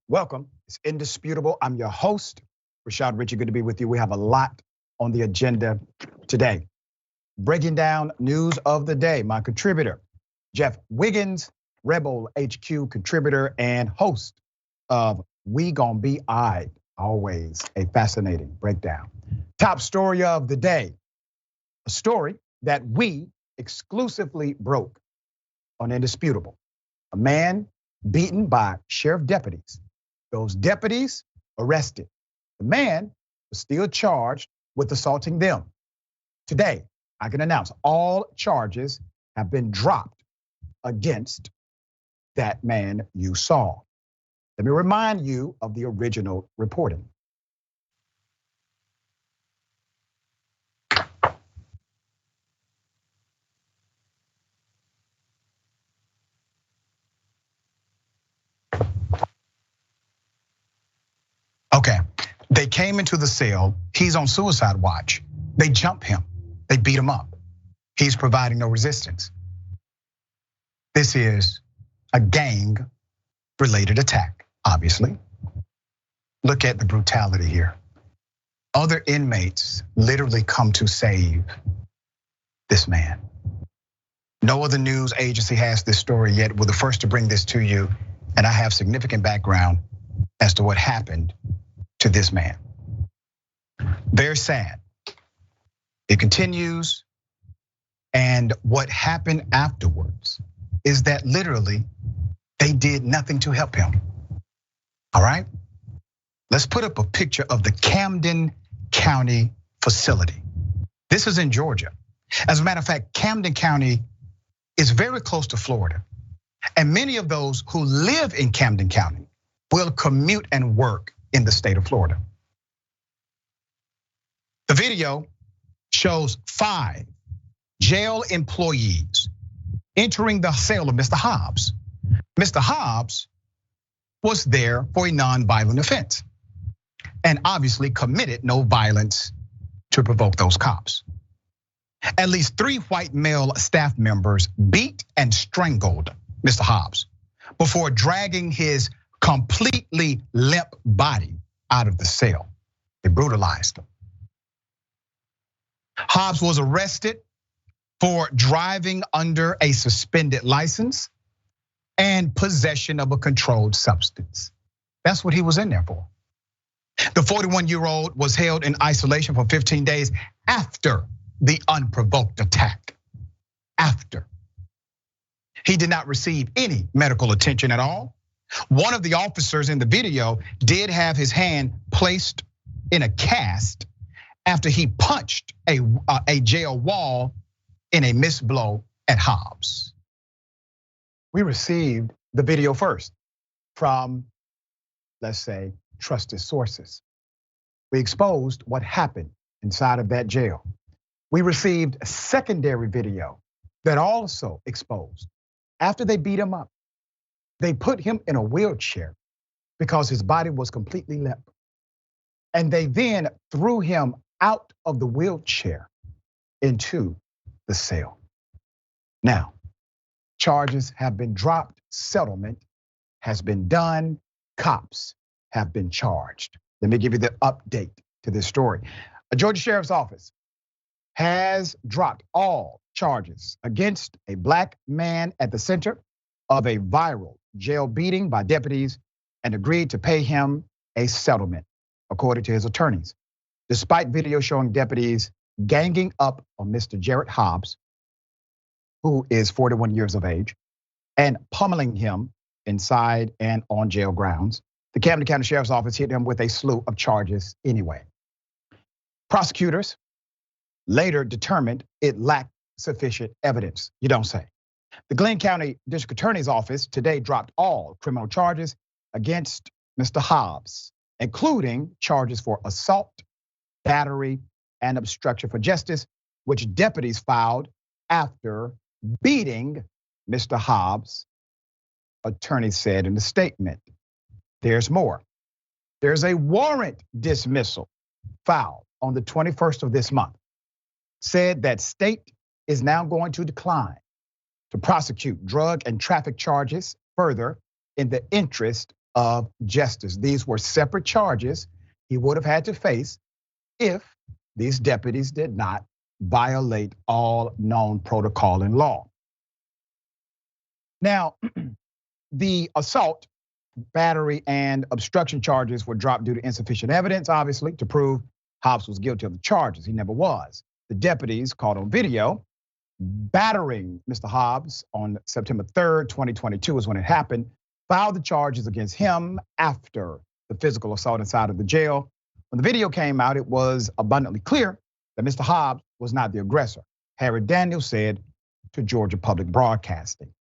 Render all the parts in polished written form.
Welcome. It's Indisputable. I'm your host, Richey. Good to be with you. We have a lot on the agenda today. Breaking down news of the day. My contributor, Jeff Wiggins, Rebel HQ contributor and host of We Gon' Be Aight. Always a fascinating breakdown. Top story of the day. A story that we exclusively broke on Indisputable. A man beaten by sheriff deputies. Those deputies arrested. The man was still charged with assaulting them. Today, I can announce all charges have been dropped against that man you saw. Let me remind you of the original reporting. Okay, they came into the cell. He's on suicide watch. They jump him. They beat him up. He's providing no resistance. This is a gang-related attack, obviously. Look at the brutality here. Other inmates literally come to save this man. No other news agency has this story yet. We're the first to bring this to you, and I have significant background as to what happened to this man. Very sad. It continues, and what happened afterwards is that literally they did nothing to help him. All right? Let's put up a picture of the Camden County facility. This is in Georgia. As a matter of fact, Camden County is very close to Florida. And many of those who live in Camden County will commute and work in the state of Florida. The video shows 5 jail employees entering the cell of Mr. Hobbs. Mr. Hobbs was there for a non-violent offense and obviously committed no violence to provoke those cops. At least 3 white male staff members beat and strangled Mr. Hobbs before dragging his completely limp body out of the cell. They brutalized him. Hobbs was arrested for driving under a suspended license and possession of a controlled substance. That's what he was in there for. The 41-year-old was held in isolation for 15 days after the unprovoked attack. After. He did not receive any medical attention at all. One of the officers in the video did have his hand placed in a cast after he punched a jail wall in a missed blow at Hobbs. We received the video first from, let's say, trusted sources. We exposed what happened inside of that jail. We received a secondary video that also exposed after they beat him up. They put him in a wheelchair because his body was completely limp. And they then threw him out of the wheelchair into the cell. Now, charges have been dropped, settlement has been done, cops have been charged. Let me give you the update to this story. A Georgia Sheriff's Office has dropped all charges against a black man at the center of a viral jail beating by deputies and agreed to pay him a settlement, according to his attorneys. Despite video showing deputies ganging up on Mr. Jerret Hobbs, who is 41 years of age, and pummeling him inside and on jail grounds, the Camden County Sheriff's Office hit him with a slew of charges anyway. Prosecutors later determined it lacked sufficient evidence. You don't say. The Glenn County District Attorney's Office today dropped all criminal charges against Mr. Hobbs, including charges for assault, battery, and obstruction for justice, which deputies filed after beating Mr. Hobbs, attorneys said in the statement. There's more. There's a warrant dismissal filed on the 21st of this month, said that state is now going to decline to prosecute drug and traffic charges further in the interest of justice. These were separate charges he would have had to face if these deputies did not violate all known protocol and law. Now, the assault, battery, and obstruction charges were dropped due to insufficient evidence, obviously, to prove Hobbs was guilty of the charges. He never was. The deputies caught on video battering Mr. Hobbs on September 3rd, 2022 is when it happened, filed the charges against him after the physical assault inside of the jail. When the video came out, it was abundantly clear that Mr. Hobbs was not the aggressor. Harry Daniels said to Georgia Public Broadcasting.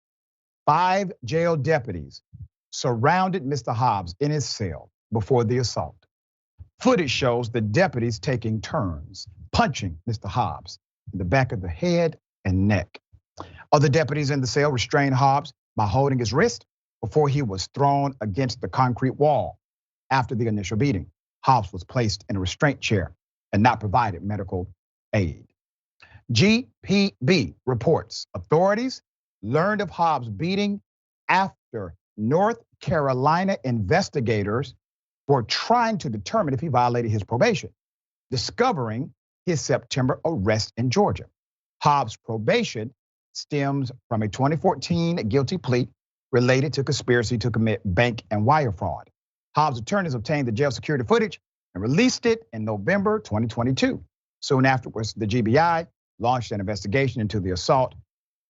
5 jail deputies surrounded Mr. Hobbs in his cell before the assault. Footage shows the deputies taking turns, punching Mr. Hobbs in the back of the head and neck. Other deputies in the cell restrained Hobbs by holding his wrist before he was thrown against the concrete wall. After the initial beating, Hobbs was placed in a restraint chair and not provided medical aid. GPB reports authorities learned of Hobbs' beating after North Carolina investigators were trying to determine if he violated his probation, discovering his September arrest in Georgia. Hobbs' probation stems from a 2014 guilty plea related to conspiracy to commit bank and wire fraud. Hobbs' attorneys obtained the jail security footage and released it in November 2022. Soon afterwards, the GBI launched an investigation into the assault.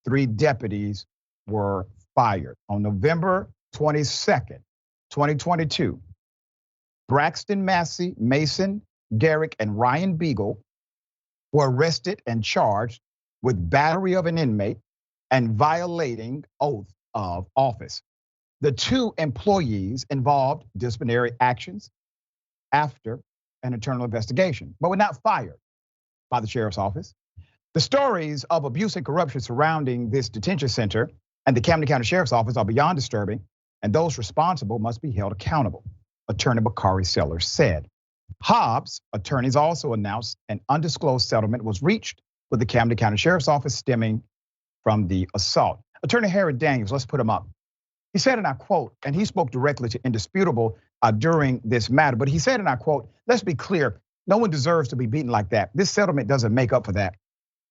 3 deputies were fired. On November 22nd, 2022, Braxton Massey, Mason Garrick, and Ryan Beagle were arrested and charged with battery of an inmate and violating oath of office. The 2 employees involved disciplinary actions after an internal investigation, but were not fired by the sheriff's office. The stories of abuse and corruption surrounding this detention center and the Camden County Sheriff's Office are beyond disturbing, and those responsible must be held accountable, Attorney Bakari Sellers said. Hobbs' attorneys also announced an undisclosed settlement was reached with the Camden County Sheriff's Office stemming from the assault. Attorney Harry Daniels, let's put him up. He said, and I quote, and he spoke directly to Indisputable during this matter, but he said, and I quote, let's be clear, no one deserves to be beaten like that. This settlement doesn't make up for that,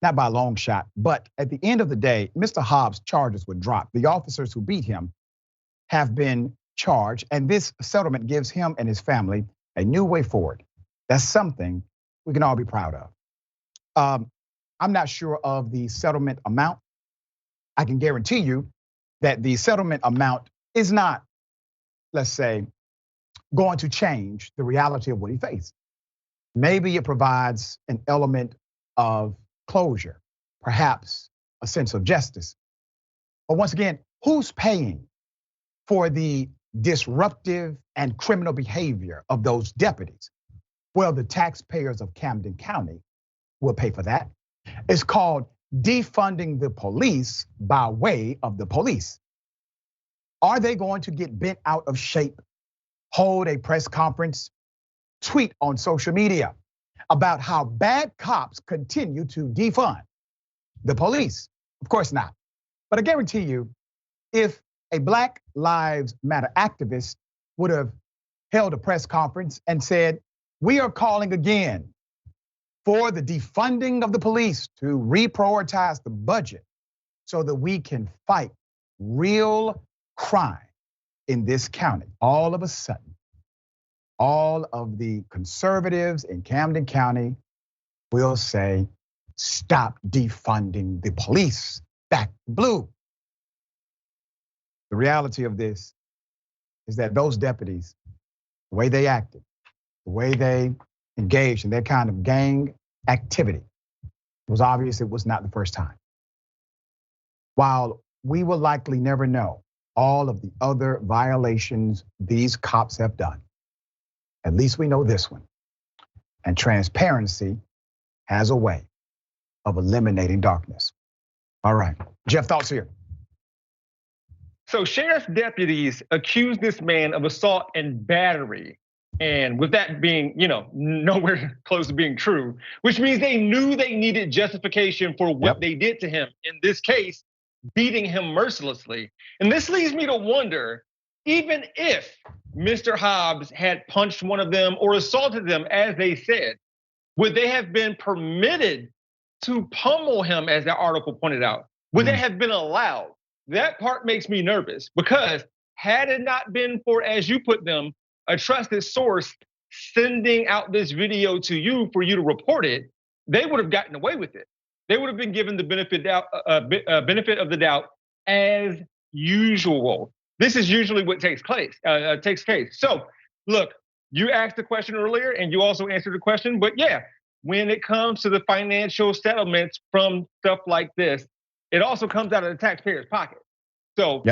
not by a long shot. But at the end of the day, Mr. Hobbs' charges were dropped. The officers who beat him have been charged, and this settlement gives him and his family a new way forward. That's something we can all be proud of. I'm not sure of the settlement amount. I can guarantee you that the settlement amount is not, let's say, going to change the reality of what he faced. Maybe it provides an element of closure, perhaps a sense of justice. But once again, who's paying for the disruptive and criminal behavior of those deputies? Well, the taxpayers of Camden County will pay for that. It's called defunding the police by way of the police. Are they going to get bent out of shape, hold a press conference, tweet on social media about how bad cops continue to defund the police? Of course not. But I guarantee you, if a Black Lives Matter activist would have held a press conference and said, we are calling again for the defunding of the police to reprioritize the budget so that we can fight real crime in this county. All of a sudden, all of the conservatives in Camden County will say, stop defunding the police, back blue. The reality of this is that those deputies, the way they acted, the way they engaged in that kind of gang activity, it was obvious it was not the first time. While we will likely never know all of the other violations these cops have done, at least we know this one. And transparency has a way of eliminating darkness. All right, Jeff, thoughts here. So sheriff's deputies accused this man of assault and battery. And with that being, nowhere close to being true, which means they knew they needed justification for what they did to him. In this case, beating him mercilessly. And this leads me to wonder, even if Mr. Hobbs had punched one of them or assaulted them, as they said, would they have been permitted to pummel him, as that article pointed out? Would they have been allowed? That part makes me nervous, because had it not been for, as you put them, a trusted source sending out this video to you for you to report it, they would have gotten away with it. They would have been given the benefit of the doubt as usual. This is usually what takes place. So look, you asked the question earlier and you also answered the question, but yeah, when it comes to the financial settlements from stuff like this, it also comes out of the taxpayer's pocket. So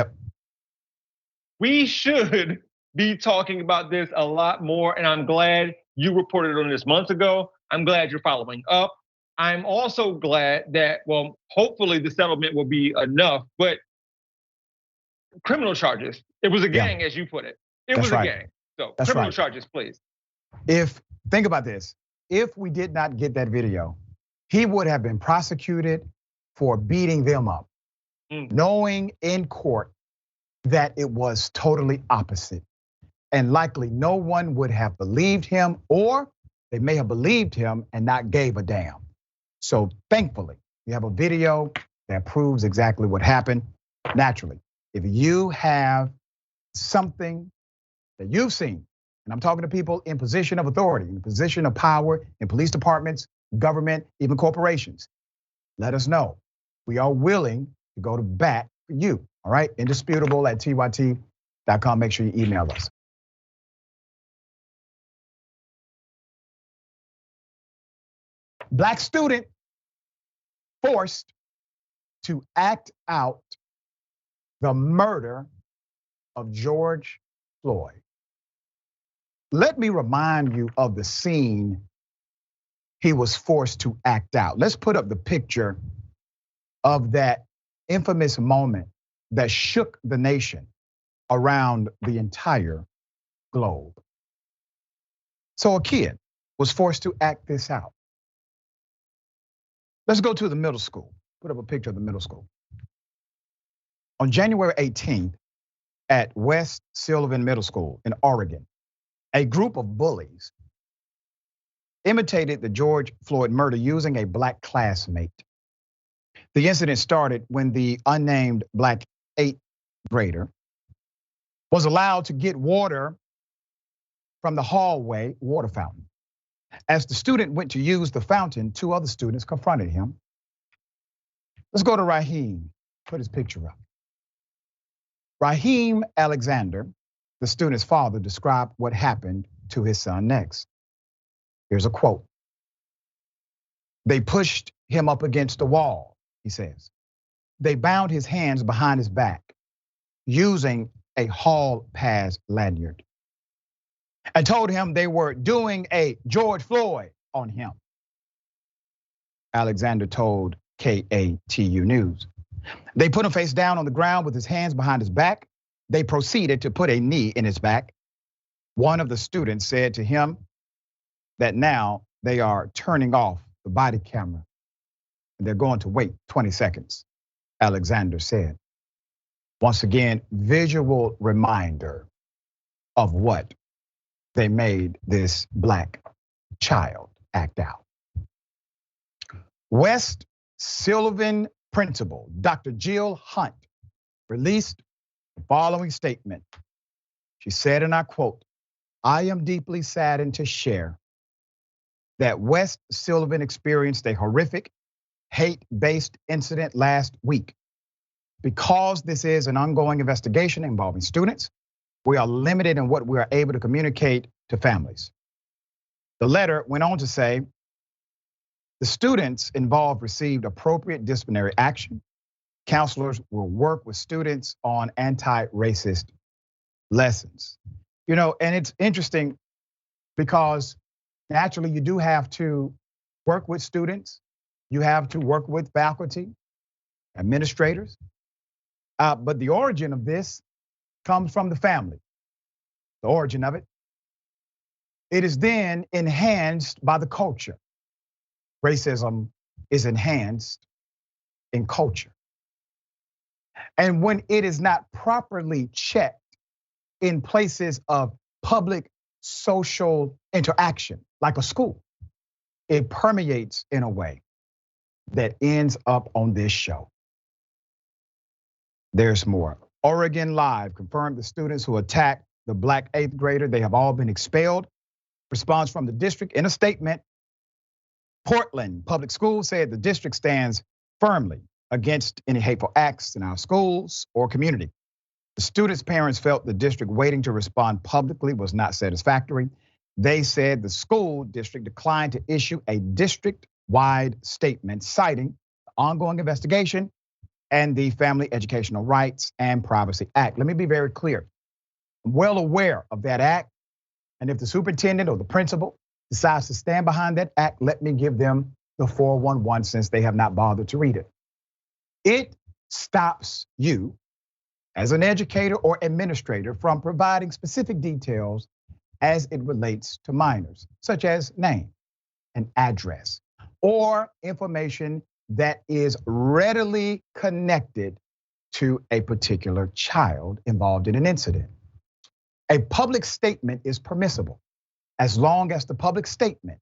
we should be talking about this a lot more, and I'm glad you reported on this months ago. I'm glad you're following up. I'm also glad that, well, hopefully the settlement will be enough, but criminal charges. It was a gang, as you put it. It was a gang. So criminal charges, please. Think about this. If we did not get that video, he would have been prosecuted for beating them up, knowing in court that it was totally opposite. And likely no one would have believed him, or they may have believed him and not gave a damn. So thankfully, we have a video that proves exactly what happened. Naturally, if you have something that you've seen, and I'm talking to people in position of authority, in position of power, in police departments, government, even corporations, let us know. We are willing to go to bat for you, all right? Indisputable at tyt.com. Make sure you email us. Black student forced to act out the murder of George Floyd. Let me remind you of the scene he was forced to act out. Let's put up the picture of that infamous moment that shook the nation around the entire globe. So a kid was forced to act this out. Let's go to the middle school. Put up a picture of the middle school. On January 18th at West Sylvan Middle School in Oregon, a group of bullies imitated the George Floyd murder using a black classmate. The incident started when the unnamed black 8th grader was allowed to get water from the hallway water fountain. As the student went to use the fountain, 2 other students confronted him. Let's go to Raheem. Put his picture up. Raheem Alexander, the student's father, described what happened to his son next. Here's a quote. They pushed him up against the wall, he says. They bound his hands behind his back using a hall pass lanyard and told him they were doing a George Floyd on him. Alexander told KATU News. They put him face down on the ground with his hands behind his back. They proceeded to put a knee in his back. One of the students said to him that now they are turning off the body camera and they're going to wait 20 seconds, Alexander said. Once again, visual reminder of what they made this black child act out. West Sylvan principal, Dr. Jill Hunt, released the following statement. She said, and I quote, "I am deeply saddened to share that West Sylvan experienced a horrific hate-based incident last week. Because this is an ongoing investigation involving students, we are limited in what we are able to communicate to families." The letter went on to say, the students involved received appropriate disciplinary action. Counselors will work with students on anti-racist lessons. You know, and it's interesting because naturally you do have to work with students. You have to work with faculty, administrators. But the origin of this comes from the family. The origin of it. It is then enhanced by the culture. Racism is enhanced in culture. And when it is not properly checked in places of public social interaction, like a school. It permeates in a way that ends up on this show. There's more. Oregon Live confirmed the students who attacked the black 8th grader, they have all been expelled. Response from the district in a statement. Portland Public Schools said the district stands firmly against any hateful acts in our schools or community. The students' parents felt the district waiting to respond publicly was not satisfactory. They said the school district declined to issue a district-wide statement citing the ongoing investigation and the Family Educational Rights and Privacy Act. Let me be very clear. I'm well aware of that act. And if the superintendent or the principal decides to stand behind that act, let me give them the 411 since they have not bothered to read it. It stops you as an educator or administrator from providing specific details as it relates to minors, such as name and address, or information that is readily connected to a particular child involved in an incident. A public statement is permissible as long as the public statement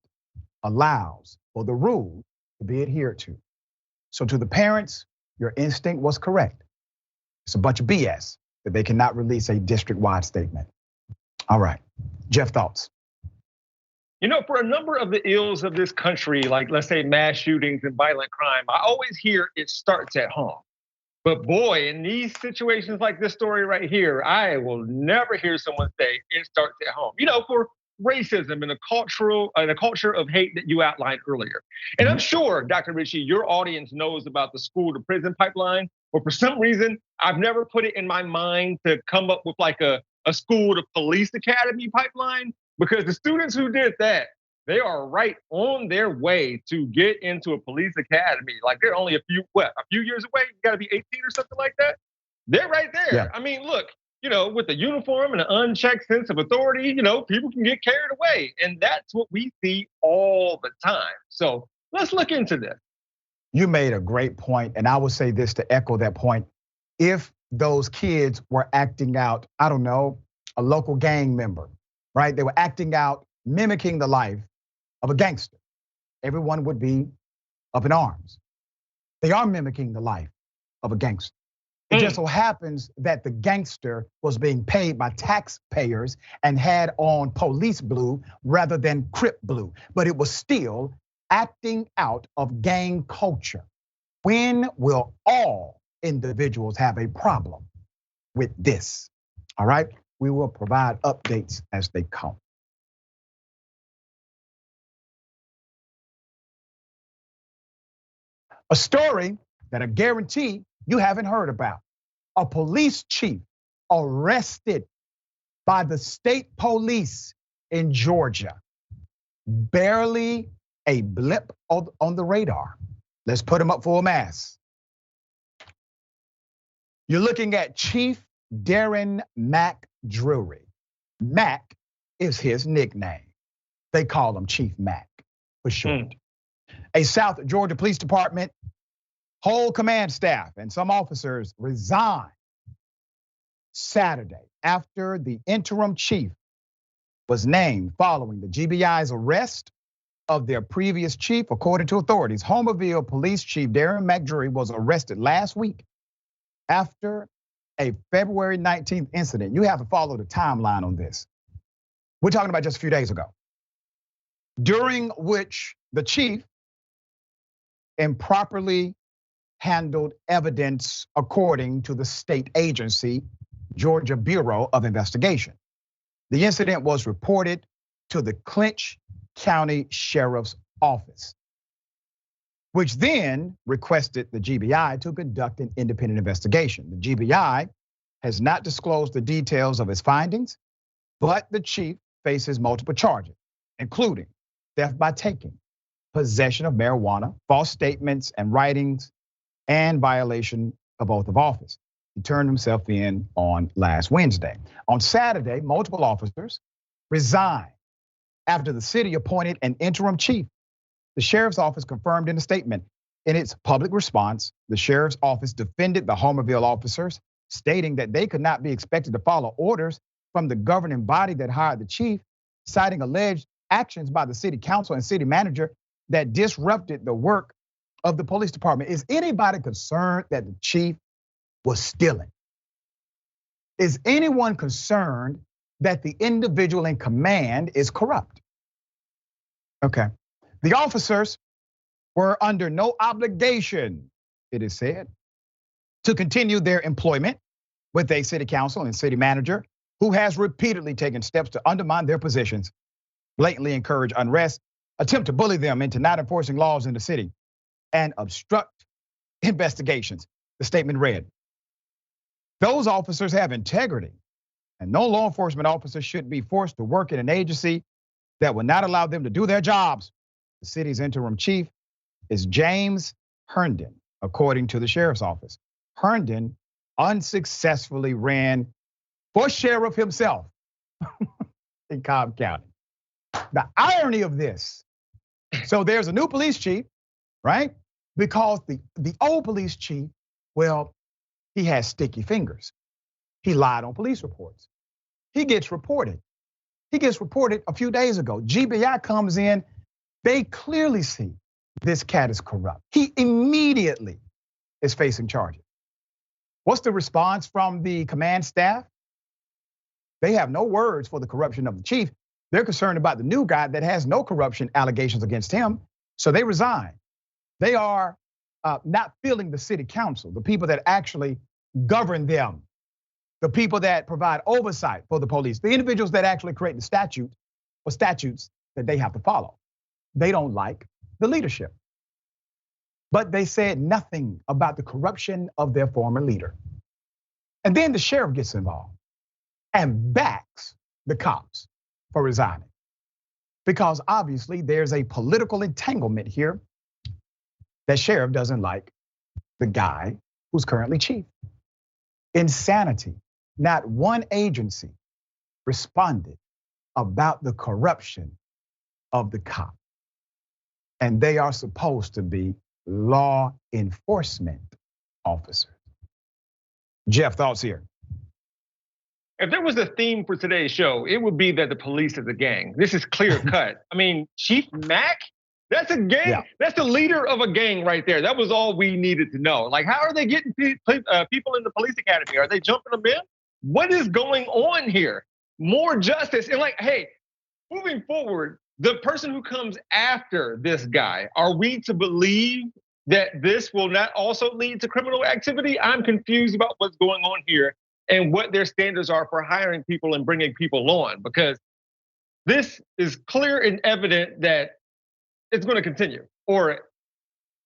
allows for the rule to be adhered to. So to the parents, your instinct was correct. It's a bunch of BS that they cannot release a district-wide statement. All right, Jeff, thoughts? You know, for a number of the ills of this country, like let's say mass shootings and violent crime, I always hear it starts at home. But boy, in these situations like this story right here, I will never hear someone say it starts at home. You know, for racism and a culture of hate that you outlined earlier. And I'm sure, Dr. Richey, your audience knows about the school to prison pipeline, but for some reason, I've never put it in my mind to come up with like a school to police academy pipeline, because the students who did that, they are right on their way to get into a police academy. Like they're only a few years away. You gotta be 18 or something like that. They're right there. Yeah. I mean, look, you know, with the uniform and an unchecked sense of authority, you know, people can get carried away. And that's what we see all the time. So let's look into this. You made a great point, and I would say this to echo that point. If those kids were acting out, I don't know, a local gang member, right? They were acting out, mimicking the life of a gangster, everyone would be up in arms. They are mimicking the life of a gangster. It just so happens that the gangster was being paid by taxpayers and had on police blue rather than Crip blue, but it was still acting out of gang culture. When will all individuals have a problem with this? All right, we will provide updates as they come. A story that I guarantee you haven't heard about. A police chief arrested by the state police in Georgia. Barely a blip on the radar. Let's put him up for a mass. You're looking at Chief Darren Mac Drury. Mac is his nickname. They call him Chief Mac for short. A South Georgia Police Department whole command staff and some officers resigned Saturday after the interim chief was named following the GBI's arrest of their previous chief. According to authorities, Homerville Police Chief Darren McDrury was arrested last week after a February 19th incident. You have to follow the timeline on this. We're talking about just a few days ago, during which the chief improperly handled evidence according to the state agency, Georgia Bureau of Investigation. The incident was reported to the Clinch County Sheriff's Office, which then requested the GBI to conduct an independent investigation. The GBI has not disclosed the details of its findings, but the chief faces multiple charges, including theft by taking, possession of marijuana, false statements and writings, and violation of oath of office. He turned himself in on last Wednesday. On Saturday, multiple officers resigned after the city appointed an interim chief. The sheriff's office confirmed in a statement. In its public response, the sheriff's office defended the Homerville officers, stating that they could not be expected to follow orders from the governing body that hired the chief, citing alleged actions by the city council and city manager that disrupted the work of the police department. Is anybody concerned that the chief was stealing? Is anyone concerned that the individual in command is corrupt? Okay. The officers were under no obligation, it is said, to continue their employment with a city council and city manager who has repeatedly taken steps to undermine their positions, blatantly encourage unrest, attempt to bully them into not enforcing laws in the city, and obstruct investigations. The statement read, those officers have integrity, and no law enforcement officer should be forced to work in an agency that will not allow them to do their jobs. The city's interim chief is James Herndon, according to the sheriff's office. Herndon unsuccessfully ran for sheriff himself in Cobb County. The irony of this, so there's a new police chief, right? Because the old police chief, well, he has sticky fingers. He lied on police reports. He gets reported. He gets reported a few days ago. GBI comes in, they clearly see this cat is corrupt. He immediately is facing charges. What's the response from the command staff? They have no words for the corruption of the chief. They're concerned about the new guy that has no corruption allegations against him, so they resign. They are not filling the city council, the people that actually govern them, the people that provide oversight for the police, the individuals that actually create the statutes that they have to follow. They don't like the leadership. But they said nothing about the corruption of their former leader. And then the sheriff gets involved and backs the cops for resigning. Because obviously there's a political entanglement here. That sheriff doesn't like the guy who's currently chief. Insanity. Not one agency responded about the corruption of the cop. And they are supposed to be law enforcement officers. Jeff, thoughts here? If there was a theme for today's show, it would be that the police is a gang. This is clear cut. I mean, Chief Mack, that's a gang. Yeah. That's the leader of a gang right there. That was all we needed to know. Like, how are they getting people in the police academy? Are they jumping them in? What is going on here? More justice. And like, hey, moving forward, the person who comes after this guy, are we to believe that this will not also lead to criminal activity? I'm confused about what's going on here and what their standards are for hiring people and bringing people on, because this is clear and evident that it's going to continue, or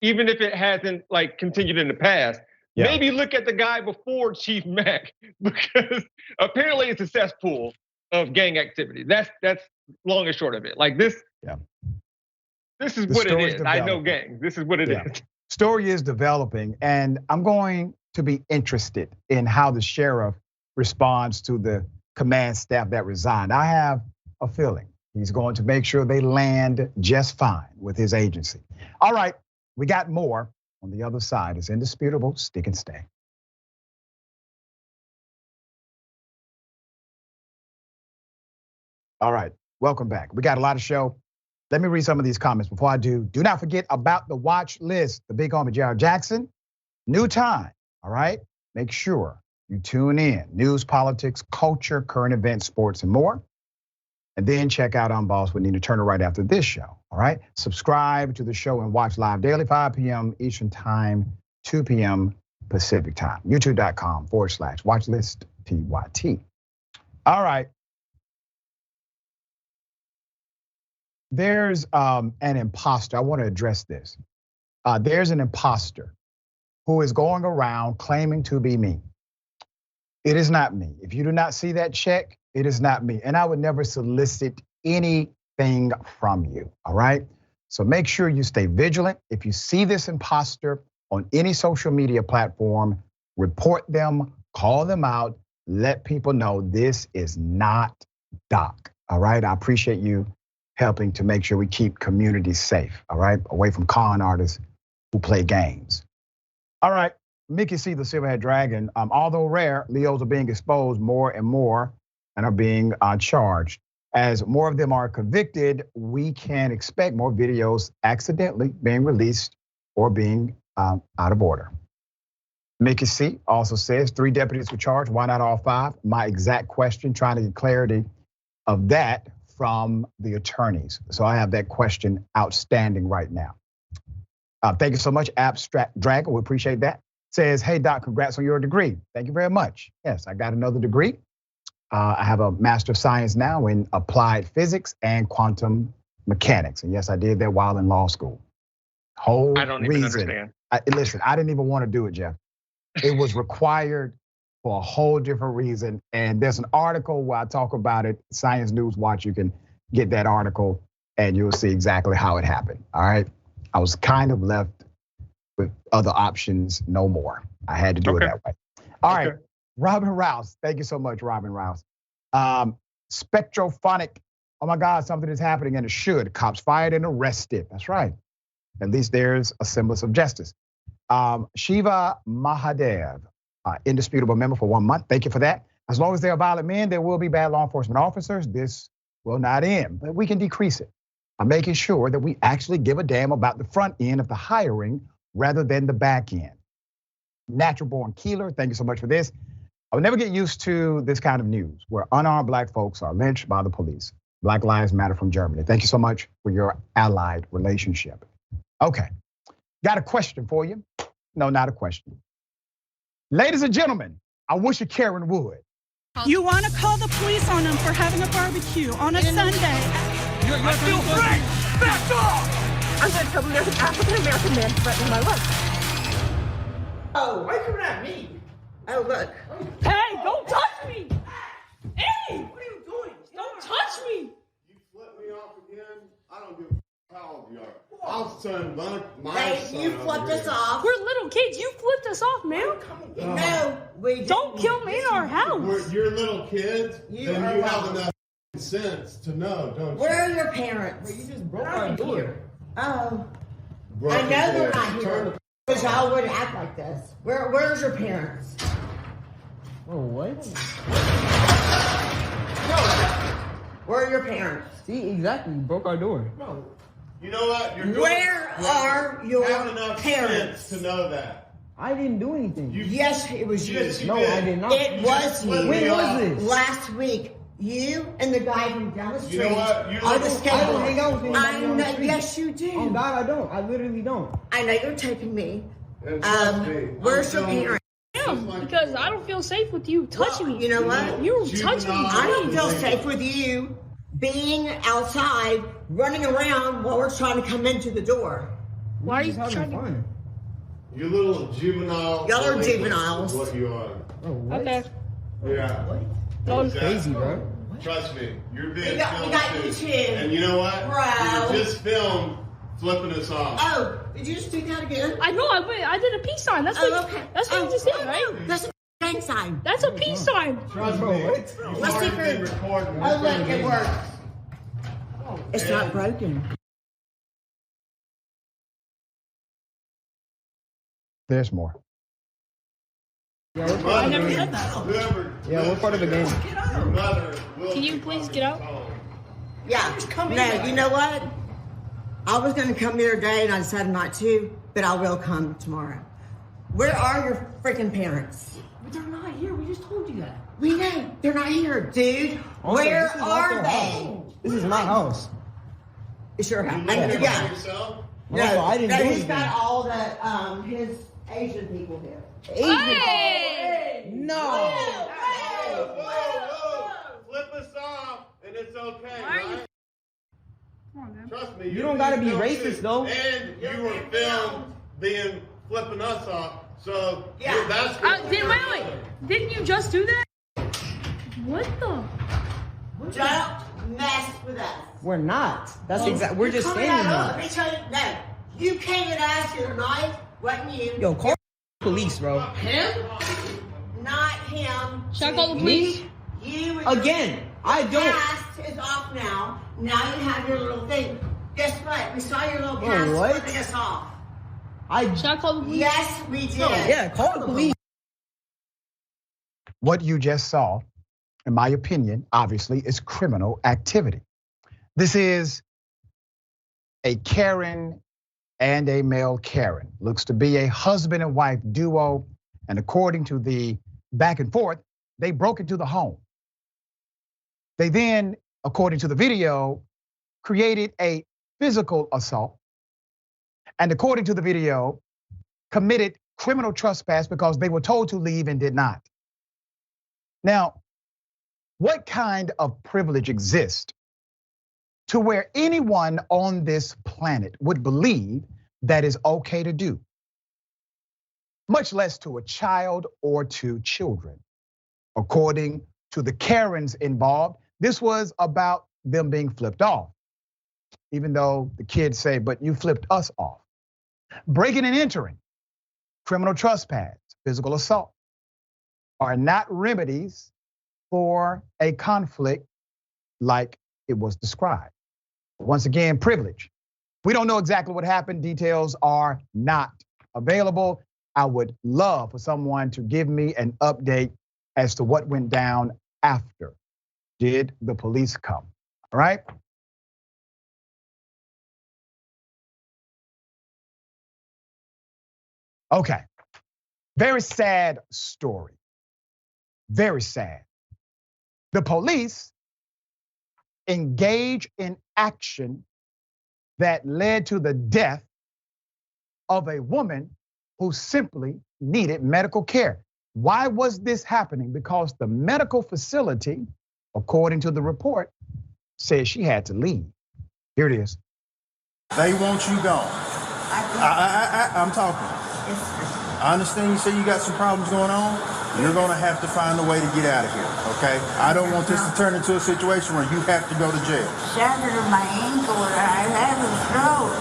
even if it hasn't like continued in the past, maybe look at the guy before Chief Mack, because apparently it's a cesspool of gang activity. That's long and short of it. Like this, this is what it is. I know gangs. This is what it is. Story is developing, and I'm going to be interested in how the sheriff responds to the command staff that resigned. I have a feeling he's going to make sure they land just fine with his agency. All right, we got more on the other side. It's Indisputable. Stick and stay. All right, welcome back. We got a lot of show. Let me read some of these comments before I do. Do not forget about the watch list. The big homie Jerret Jackson, new time, all right? Make sure you tune in. News, politics, culture, current events, sports, and more. And then check out On Boss with Nina Turner right after this show, all right? Subscribe to the show and watch live daily, 5 p.m. Eastern Time, 2 p.m. Pacific Time. YouTube.com/watchlist TYT. All right. There's an imposter. I want to address this. There's an imposter who is going around claiming to be me. It is not me. If you do not see that check, it is not me. And I would never solicit anything from you, all right? So make sure you stay vigilant. If you see this imposter on any social media platform, report them, call them out, let people know this is not Doc, all right? I appreciate you helping to make sure we keep communities safe, all right? Away from con artists who play games. All right, Mickey C, the Silverhead Dragon. Although rare, Leos are being exposed more and more and are being charged. As more of them are convicted, we can expect more videos accidentally being released or being out of order. Mickey C also says 3 deputies were charged. Why not all 5? My exact question, trying to get clarity of that from the attorneys. So I have that question outstanding right now. Thank you so much, Abstract Dragon. We appreciate that. Says, hey, Doc, congrats on your degree. Thank you very much. Yes, I got another degree. I have a Master of Science now in Applied Physics and Quantum Mechanics. And yes, I did that while in law school. I don't even understand. Listen, I didn't even want to do it, Jeff. It was required for a whole different reason. And there's an article where I talk about it, Science News Watch. You can get that article and you'll see exactly how it happened. All right. I was kind of left with other options, no more. I had to do it that way. All right. Robin Rouse. Thank you so much, Robin Rouse. Spectrophonic. Oh my God, something is happening and it should. Cops fired and arrested. That's right. At least there's a semblance of justice. Shiva Mahadev, indisputable member for 1 month. Thank you for that. As long as there are violent men, there will be bad law enforcement officers. This will not end, but we can decrease it. I'm making sure that we actually give a damn about the front end of the hiring rather than the back end. Natural Born Keeler, thank you so much for this. I will never get used to this kind of news where unarmed black folks are lynched by the police. Black Lives Matter from Germany. Thank you so much for your allied relationship. Okay, got a question for you. No, not a question. Ladies and gentlemen, I wish a Karen would. You want to call the police on them for having a barbecue on a Sunday. I feel free! Back off! I'm going to tell there's an African-American man threatening my life. Oh, why are you coming at me? Oh, look. Hey, don't touch me! Hey! What are you doing? Don't touch me! You flip me off again, I don't give a how old you are. I'll send my Hey, son you over flipped here. us off. We're little kids. You flipped us off, man. No, we didn't. Don't kill me in our house. You're little kids, You then are you have wrong. enough sense to know, don't Where you? are your parents? You just broke our door. Oh, Broken I know they're door. not here. Because y'all wouldn't act like this. Where's your parents? Oh, what? Where are your parents? See, exactly. You broke our door. No. You know what? You're Where are your have enough parents? sense to know that. I didn't do anything. Yes, it was you. Yes, you No, did. I did not. It was you. When When was this? Last week, you and the guy from down the street You know what? You are the little- I don't hang out with anybody I on the know. street. Yes, you do. Oh God, I don't. I literally don't. I know you're taping me. And trust me, Where's I'm your telling you, parents? just like Because you. I don't feel safe with you touching me. You know what? You touching me. I don't feel safe with you being outside, running around while we're trying to come into the door. Why are you Just having trying to? fun. You little juvenile. Y'all are delinquents juveniles. is What you are. Oh, what? Okay. Yeah. No, Exactly. Crazy, bro. Trust me, you're being We got filmed you too. too. And you know what? Bro. You just filmed flipping us off. Oh, did you just do that again? I know. I did a peace sign. That's what. Oh, okay. That's what you just did, right? That's a gang sign. That's a peace sign. Trust Bro, me, what? you've Let's already see been if recording. Oh, look, it works. It's not And- broken. There's more. Yeah, we're part I of the never game. said that. Whoever Yeah, we're part of the game. Your mother will Can you be please on get out? the phone. Yeah. No, you know what? I was going to come the other day and I decided not to, but I will come tomorrow. Where are your freaking parents? But they're not here. We just told you that. We know they're not here, dude. Also, Where this is not are their they? house. This is my house. It's your house. You live here by Yeah. yourself? Also, I didn't do He's anything. got all the his Asian people here. Hey! No. Whoa. Flip us off, and it's okay, right? Come on, man. Trust me. You don't gotta be filmed racist, too. though. And you were filmed being flipping us off, so Yeah. that's Wait. Didn't you just do that? What the? Don't mess with us. We're not. That's exactly. We're just Coming standing out of- here. Let me tell you, no. You came at us the other night, wasn't you? Yo, call police, bro. Him? Not him. Should I call the police? You Again, I don't. Past is off now. Now you have your little thing. Guess what? We saw your little past what? flipping us off. Should I call the police? Yes, we did. Yeah, call the police. What you just saw in my opinion, obviously, is criminal activity. This is a Karen and a male Karen. Looks to be a husband and wife duo. And according to the back and forth, they broke into the home. They then, according to the video, created a physical assault. And according to the video, committed criminal trespass because they were told to leave and did not. Now, what kind of privilege exists to where anyone on this planet would believe that is okay to do, much less to a child or to children? According to the Karens involved, this was about them being flipped off, even though the kids say, but you flipped us off. Breaking and entering, criminal trespass, physical assault are not remedies for a conflict like it was described. Once again, privilege. We don't know exactly what happened. Details are not available. I would love for someone to give me an update as to what went down after. Did the police come? All right. Okay. Very sad story. Very sad. The police engage in action that led to the death of a woman who simply needed medical care. Why was this happening? Because the medical facility, according to the report, said she had to leave. Here it is. They want you gone. I'm talking. I understand you say you got some problems going on. You're gonna have to find a way to get out of here, okay? I don't want this to turn into a situation where you have to go to jail. Shattered my ankle and I had a stroke.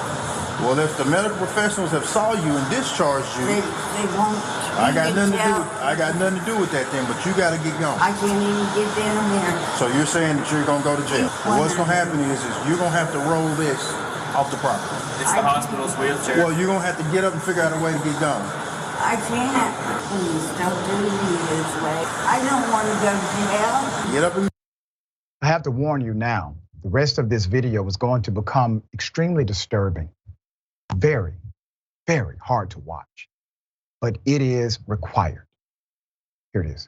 Well, if the medical professionals have saw you and discharged you, they won't. I got nothing to do with that then, but you gotta get going. I can't even get down there. So you're saying that you're gonna go to jail. Well, what's gonna happen is you're gonna have to roll this off the property. It's the hospital's wheelchair. Well, you're gonna have to get up and figure out a way to get gone. I can't. Please don't do me this way. I don't want to go to jail. Get up and... I have to warn you now, the rest of this video is going to become extremely disturbing. Very, very hard to watch, but it is required. Here it is.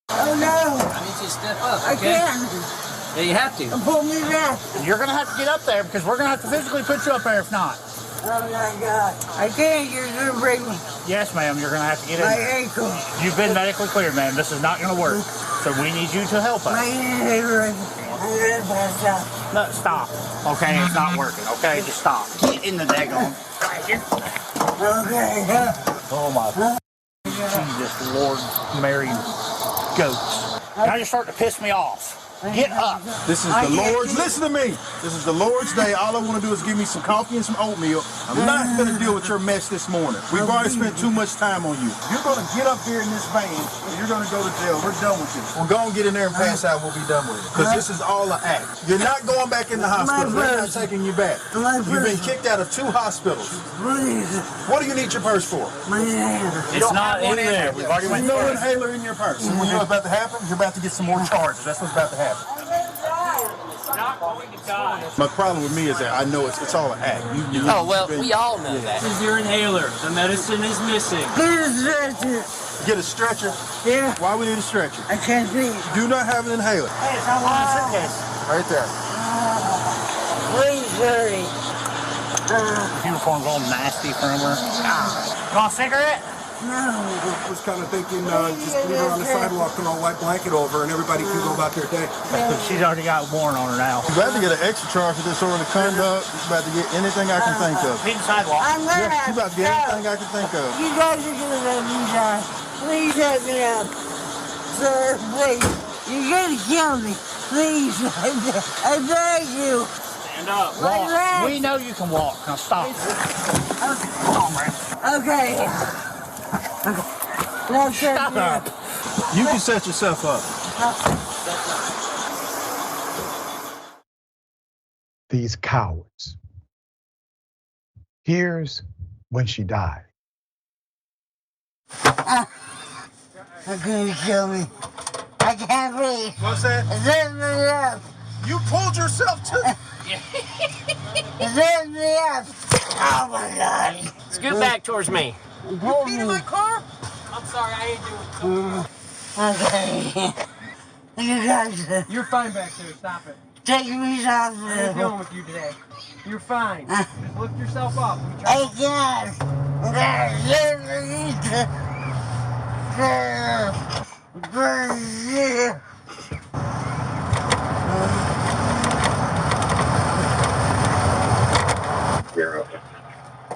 Oh no. I need you to step up, okay? I can't. Yeah, you have to. Pull me back. You're gonna have to get up there because we're gonna have to physically put you up there if not. Oh my God. I can't. You're gonna break me. Yes, ma'am, you're gonna have to get in My there. ankle. You've been medically cleared, ma'am. This is not gonna work. So we need you to help My us. ankle. I'm gonna pass out. No, stop. Okay, it's not working. Okay, just stop. Get in the daggone. Okay. Oh my. Jesus, Lord, Mary, goats. Now you're starting to piss me off. Get up. This is the Lord's, listen to me. This is the Lord's day. All I want to do is give me some coffee and some oatmeal. I'm not going to deal with your mess this morning. We've already spent too much time on you. You're going to get up here in this van and you're going to go to jail. We're done with this. We'll go and get in there and pass out. We'll be done with it. Because this is all an act. You're not going back in the hospital. They're not taking you back. You've been kicked out of 2 hospitals. What do you need your purse for? My hand. It's not in there. We've already went No through it. inhaler in your purse. And when you know what's about to happen? You're about to get some more charges. That's what's about to happen. Not going to die. My problem with me is that I know it's all an act. Oh, well, we all know that. This is your inhaler. The medicine is missing. Get a stretcher? Yeah. Why we need a stretcher? I can't breathe. Do not have an inhaler. Hey, it's not one of the suitcases. Right there. Please hurry. Uniform's all nasty from her. You want a cigarette? No. I was kind of thinking just leave her on the sidewalk, throw a white blanket over, and everybody can go about their day. She's already got warrant on her now. You're about to get an extra charge for disorderly conduct. You're about to get anything I can think of. Hit the sidewalk. I'm gonna You're about to get anything I can think of. You guys are gonna let me die. Please help me out. Sir, please. You're gonna kill me. Please. I beg you. Stand up. Walk. We know you can walk. Now stop. Come on, man. Okay. Now Stop up. You can set yourself up. These cowards. Here's when she died. They're gonna kill me. I can't breathe. What's that? Lift me up. You pulled yourself to. Lift me up. Oh my God. Scoot back towards me. You peed in my car? I'm sorry, I ain't doing Okay. You guys You're fine back there. Stop it. take me to I ain't hospital. dealing with you today. You're fine. Just lift yourself up. We try I can't.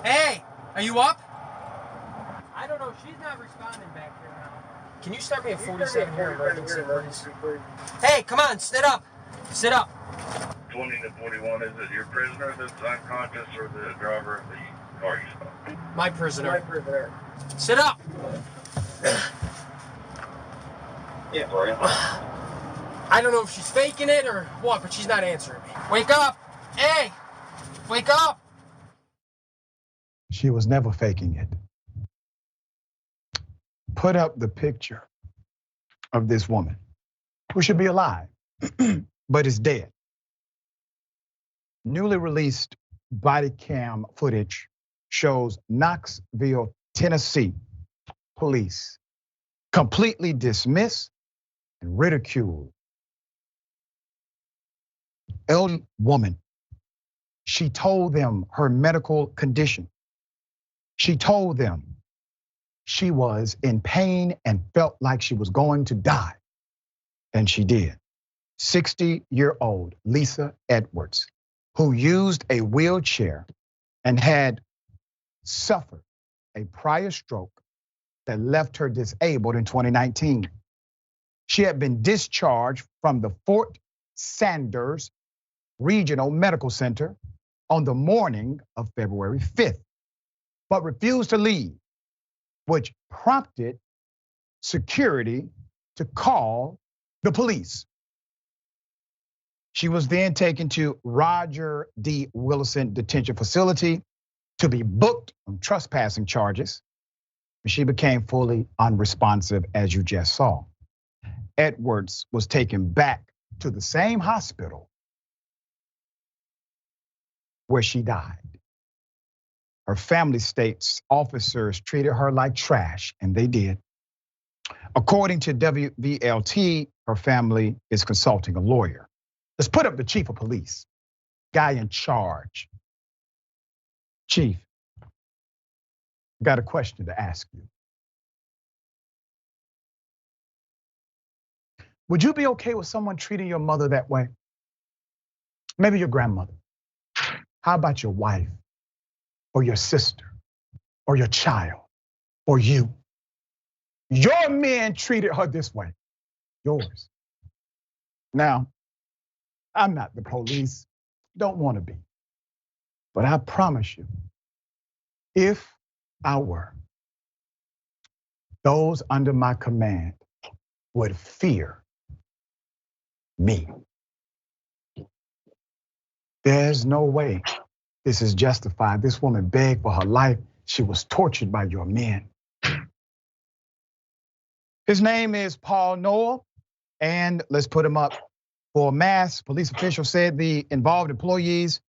Hey, are you up? I don't know, she's not responding back here now. Can you start me a 47 here emergency, please? Hey, come on, sit up. Sit up. 20 to 41, is it your prisoner that's unconscious or the driver of the car you stopped? My prisoner. Sit up. Yeah, sorry. I don't know if she's faking it or what, but she's not answering me. Wake up. Hey, wake up. She was never faking it. Put up the picture of this woman who should be alive, but is dead. Newly released body cam footage shows Knoxville, Tennessee police completely dismiss and ridicule elderly woman. She told them her medical condition. She told them she was in pain and felt like she was going to die. And she did. 60-year-old Lisa Edwards, who used a wheelchair and had suffered a prior stroke that left her disabled in 2019. She had been discharged from the Fort Sanders Regional Medical Center on the morning of February 5th, but refused to leave, which prompted security to call the police. She was then taken to Roger D. Wilson Detention Facility to be booked on trespassing charges. She became fully unresponsive, as you just saw. Edwards was taken back to the same hospital where she died. Her family states officers treated her like trash, and they did. According to WVLT, her family is consulting a lawyer. Let's put up the chief of police, guy in charge. Chief, got a question to ask you. Would you be okay with someone treating your mother that way? Maybe your grandmother. How about your wife or your sister or your child or you? Your men treated her this way, yours. Now, I'm not the police, don't want to be. But I promise you, if I were, those under my command would fear me. There's no way this is justified. This woman begged for her life. She was tortured by your men. His name is Paul Noel, and let's put him up for mass. Police officials said the involved employees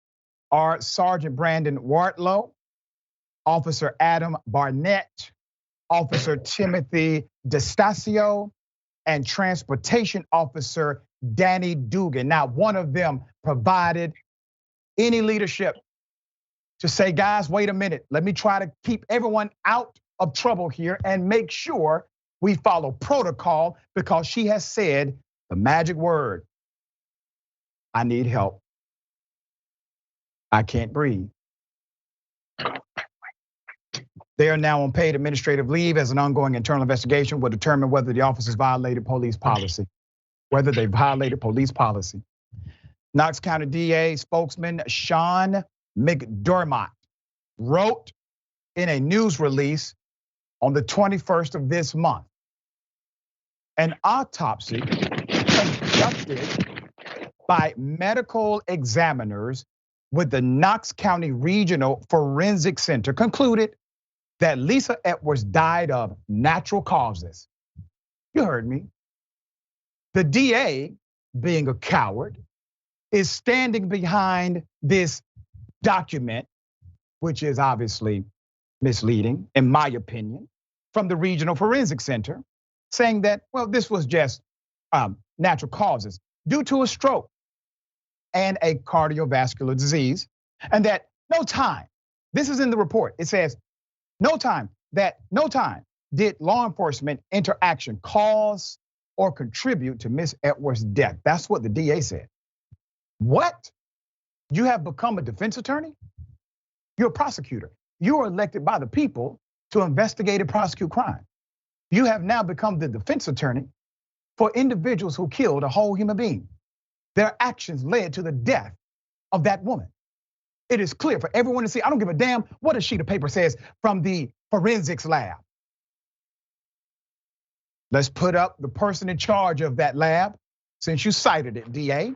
are Sergeant Brandon Wardlow, Officer Adam Barnett, Officer Timothy DeStasio, and Transportation Officer Danny Dugan. Not one of them provided any leadership to say, guys, wait a minute. Let me try to keep everyone out of trouble here and make sure we follow protocol, because she has said the magic word: I need help. I can't breathe. They are now on paid administrative leave, as an ongoing internal investigation will determine whether the officers violated police policy. Whether they violated police policy. Knox County DA spokesman Sean McDermott wrote in a news release on the 21st of this month, an autopsy conducted by medical examiners with the Knox County Regional Forensic Center concluded that Lisa Edwards died of natural causes. You heard me. The DA, being a coward, is standing behind this document, which is obviously misleading, in my opinion, from the Regional Forensic Center, saying that, well, this was just natural causes due to a stroke and a cardiovascular disease, and that no time, this is in the report, it says, no time did law enforcement interaction cause or contribute to Miss Edwards' death. That's what the DA said. What? You have become a defense attorney? You're a prosecutor. You are elected by the people to investigate and prosecute crime. You have now become the defense attorney for individuals who killed a whole human being. Their actions led to the death of that woman. It is clear for everyone to see. I don't give a damn what a sheet of paper says from the forensics lab. Let's put up the person in charge of that lab, since you cited it, DA.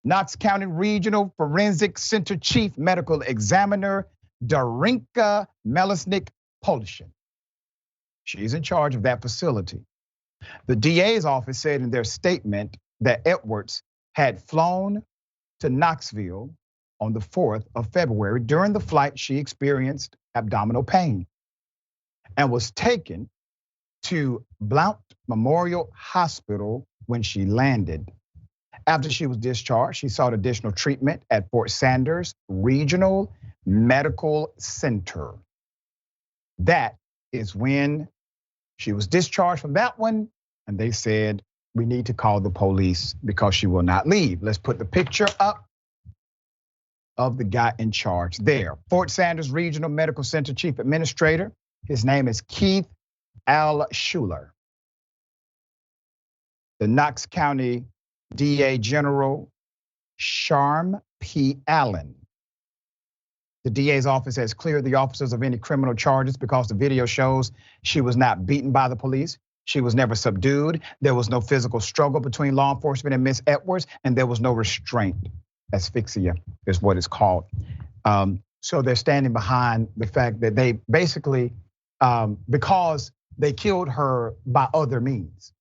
Knox County Regional Forensic Center Chief Medical Examiner, Darinka Melisnik Polshin. She's in charge of that facility. The DA's office said in their statement that Edwards had flown to Knoxville on the 4th of February. During the flight, she experienced abdominal pain and was taken to Blount Memorial Hospital when she landed. After she was discharged, she sought additional treatment at Fort Sanders Regional Medical Center. That is when she was discharged from that one, and they said, we need to call the police because she will not leave. Let's put the picture up of the guy in charge there. Fort Sanders Regional Medical Center Chief Administrator, his name is Keith Al Schuler. The Knox County DA General, Sharm P. Allen. The DA's office has cleared the officers of any criminal charges because the video shows she was not beaten by the police. She was never subdued. There was no physical struggle between law enforcement and Miss Edwards, and there was no restraint. Asphyxia is what it's called. So they're standing behind the fact that they basically, because they killed her by other means,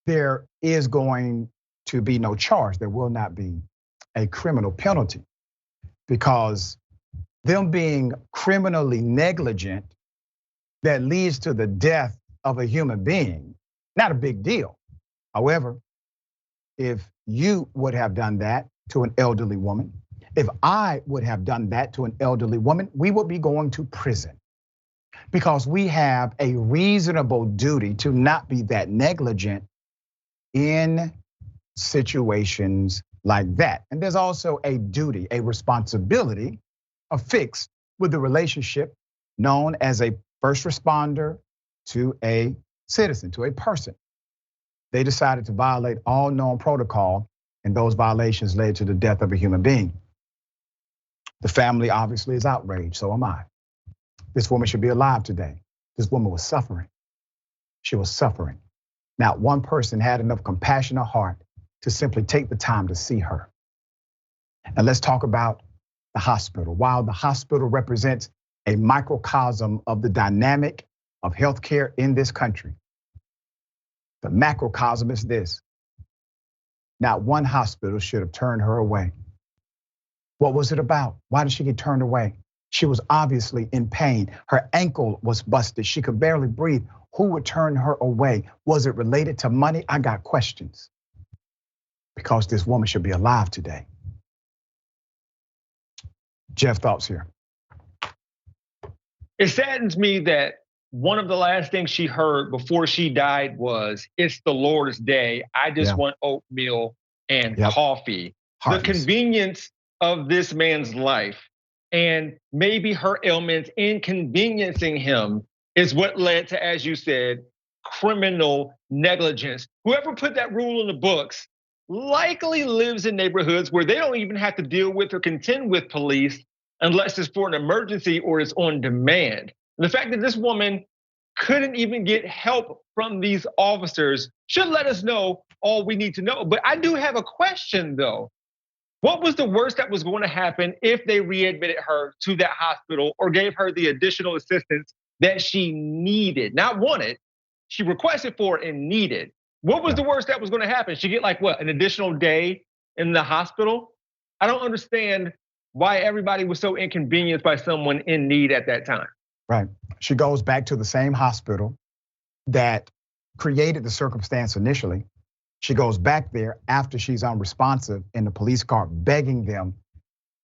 there is going to be no charge. There will not be a criminal penalty because them being criminally negligent that leads to the death of a human being, not a big deal. However, if you would have done that to an elderly woman, if I would have done that to an elderly woman, we would be going to prison because we have a reasonable duty to not be that negligent in situations like that. And there's also a duty, a responsibility affixed with the relationship known as a first responder to a citizen, to a person. They decided to violate all known protocol, and those violations led to the death of a human being. The family obviously is outraged, so am I. This woman should be alive today. This woman was suffering. She was suffering. Not one person had enough compassion or heart to simply take the time to see her. And let's talk about the hospital. While the hospital represents a microcosm of the dynamic of healthcare in this country, the macrocosm is this. Not one hospital should have turned her away. What was it about? Why did she get turned away? She was obviously in pain. Her ankle was busted. She could barely breathe. Who would turn her away? Was it related to money? I got questions. Because this woman should be alive today. Jeff, thoughts here? It saddens me that one of the last things she heard before she died was, "It's the Lord's day. I just want oatmeal and coffee." The convenience of this man's life and maybe her ailments inconveniencing him is what led to, as you said, criminal negligence. Whoever put that rule in the books likely lives in neighborhoods where they don't even have to deal with or contend with police unless it's for an emergency or it's on demand. And the fact that this woman couldn't even get help from these officers should let us know all we need to know. But I do have a question though. What was the worst that was going to happen if they readmitted her to that hospital or gave her the additional assistance that she needed, not wanted, she requested for it and needed. What was the worst that was gonna happen? She get like what, an additional day in the hospital? I don't understand why everybody was so inconvenienced by someone in need at that time. Right. She goes back to the same hospital that created the circumstance initially. She goes back there after she's unresponsive in the police car, begging them,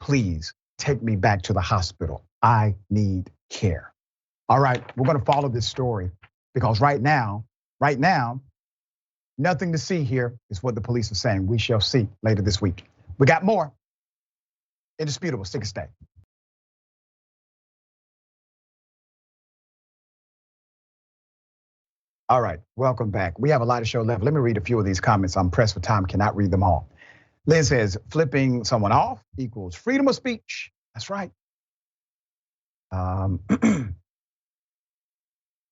please take me back to the hospital. I need care. All right, we're gonna follow this story because right now, nothing to see here is what the police are saying. We shall see later this week. We got more. Indisputable, stick and stay. All right, welcome back. We have a lot of show left. Let me read a few of these comments. I'm pressed for time, cannot read them all. Lynn says, flipping someone off equals freedom of speech. That's right.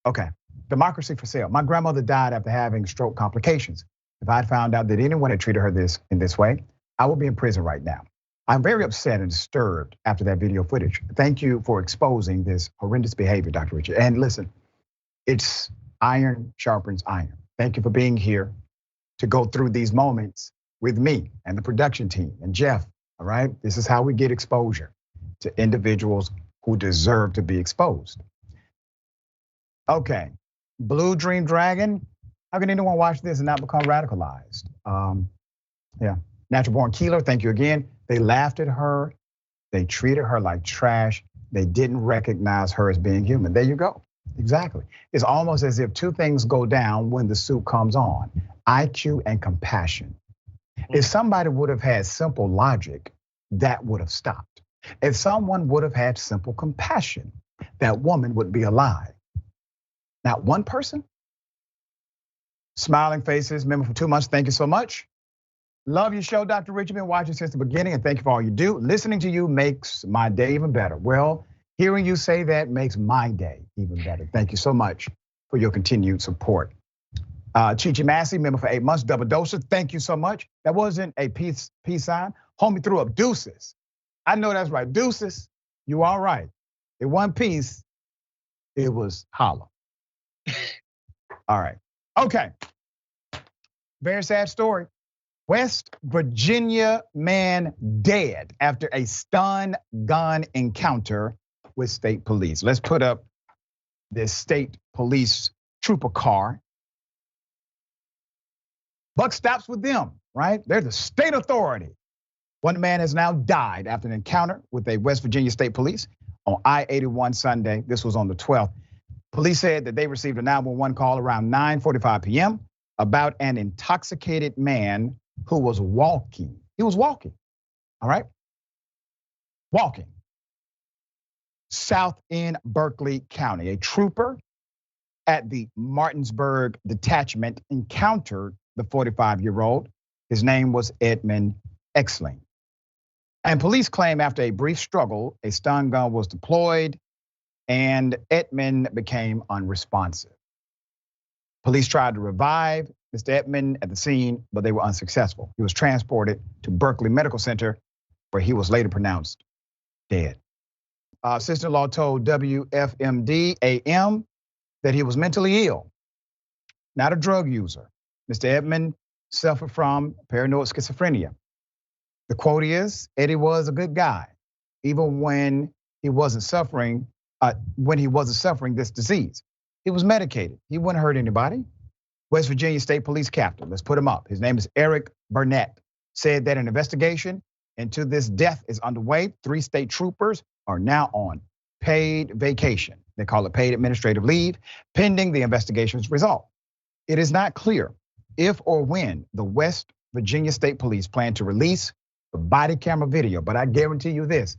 Okay, democracy for sale. My grandmother died after having stroke complications. If I'd found out that anyone had treated her in this way, I would be in prison right now. I'm very upset and disturbed after that video footage. Thank you for exposing this horrendous behavior, Dr. Richey. And listen, it's iron sharpens iron. Thank you for being here to go through these moments with me and the production team and Jeff, all right? This is how we get exposure to individuals who deserve to be exposed. Okay, Blue Dream Dragon, how can anyone watch this and not become radicalized? Yeah, Natural Born Keeler, thank you again. They laughed at her, they treated her like trash, they didn't recognize her as being human. There you go. Exactly. It's almost as if two things go down when the suit comes on: IQ and compassion. If somebody would have had simple logic, that would have stopped. If someone would have had simple compassion, that woman would be alive. Not one person. Smiling faces, member for 2 months, thank you so much. Love your show, Dr. Richey. Been watching since the beginning, and thank you for all you do. Listening to you makes my day even better. Well, hearing you say that makes my day even better. Thank you so much for your continued support. Chichi Massey, member for 8 months, double doser. Thank you so much. That wasn't a peace sign. Homie threw up deuces. I know that's right, deuces. You all right. It wasn't peace, it was hollow. All right, okay. Very sad story. West Virginia man dead after a stun gun encounter with state police. Let's put up this state police trooper car. Buck stops with them, right? They're the state authority. One man has now died after an encounter with a West Virginia State Police on I-81 Sunday. This was on the 12th. Police said that they received a 911 call around 9:45 p.m. about an intoxicated man who was walking. He was walking, all right? Walking. South in Berkeley County. A trooper at the Martinsburg detachment encountered the 45-year-old. His name was Edmund Exling. And police claim after a brief struggle, a stun gun was deployed and Edmund became unresponsive. Police tried to revive Mr. Edmund at the scene, but they were unsuccessful. He was transported to Berkeley Medical Center, where he was later pronounced dead. Sister-in-law told WFMD AM that he was mentally ill, not a drug user. Mr. Edmund suffered from paranoid schizophrenia. The quote is, Eddie was a good guy, even when he wasn't suffering this disease. He was medicated. He wouldn't hurt anybody. West Virginia State Police captain, let's put him up. His name is Eric Burnett, said that an investigation into this death is underway. 3 state troopers are now on paid vacation. They call it paid administrative leave, pending the investigation's result. It is not clear if or when the West Virginia State Police plan to release the body camera video, but I guarantee you this,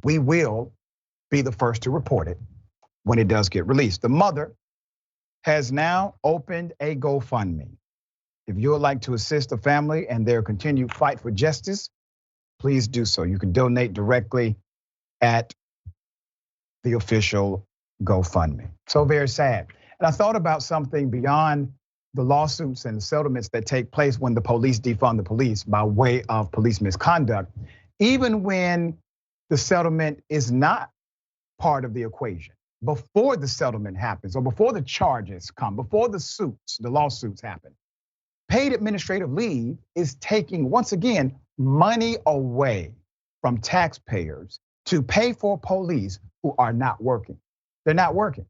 we will be the first to report it when it does get released. The mother has now opened a GoFundMe. If you would like to assist the family and their continued fight for justice, please do so. You can donate directly at the official GoFundMe. So very sad. And I thought about something beyond the lawsuits and the settlements that take place when the police defund the police by way of police misconduct, even when the settlement is not part of the equation. before the settlement happens or before the charges come, before the lawsuits happen. Paid administrative leave is taking, once again, money away from taxpayers to pay for police who are not working. They're not working.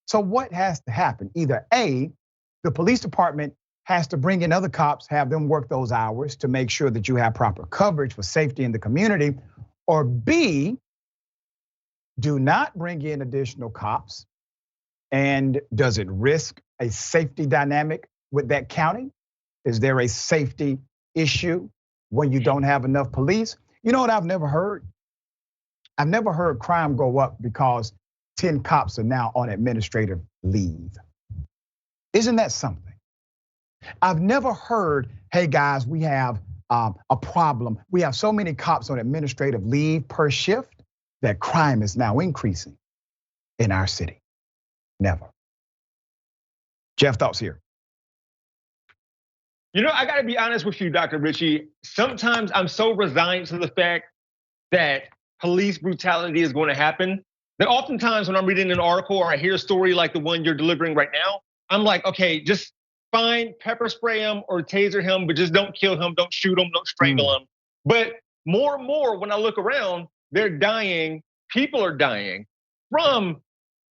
So what has to happen? Either A, the police department has to bring in other cops, have them work those hours to make sure that you have proper coverage for safety in the community, or B, do not bring in additional cops. And does it risk a safety dynamic with that county? Is there a safety issue when you don't have enough police? You know what I've never heard? I've never heard crime go up because 10 cops are now on administrative leave. Isn't that something? I've never heard, hey guys, we have a problem. We have so many cops on administrative leave per shift that crime is now increasing in our city. Never. Jeff, thoughts here? You know, I gotta be honest with you, Dr. Richey. Sometimes I'm so resigned to the fact that police brutality is going to happen that oftentimes when I'm reading an article or I hear a story like the one you're delivering right now, I'm like, okay, just fine, pepper spray him or taser him, but just don't kill him, don't shoot him, don't strangle him. But more and more, when I look around, they're dying, people are dying from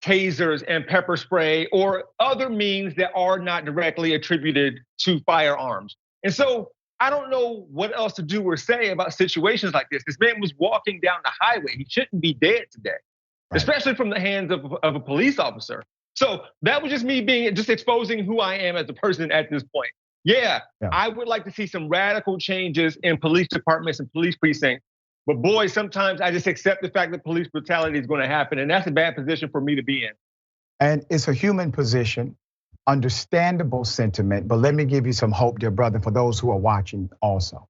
tasers and pepper spray or other means that are not directly attributed to firearms. And so I don't know what else to do or say about situations like this. This man was walking down the highway. He shouldn't be dead today, especially from the hands of a police officer. So that was just me just exposing who I am as a person at this point. Yeah, I would like to see some radical changes in police departments and police precincts. But boy, sometimes I just accept the fact that police brutality is going to happen, and that's a bad position for me to be in. And it's a human position, understandable sentiment, but let me give you some hope, dear brother, for those who are watching also.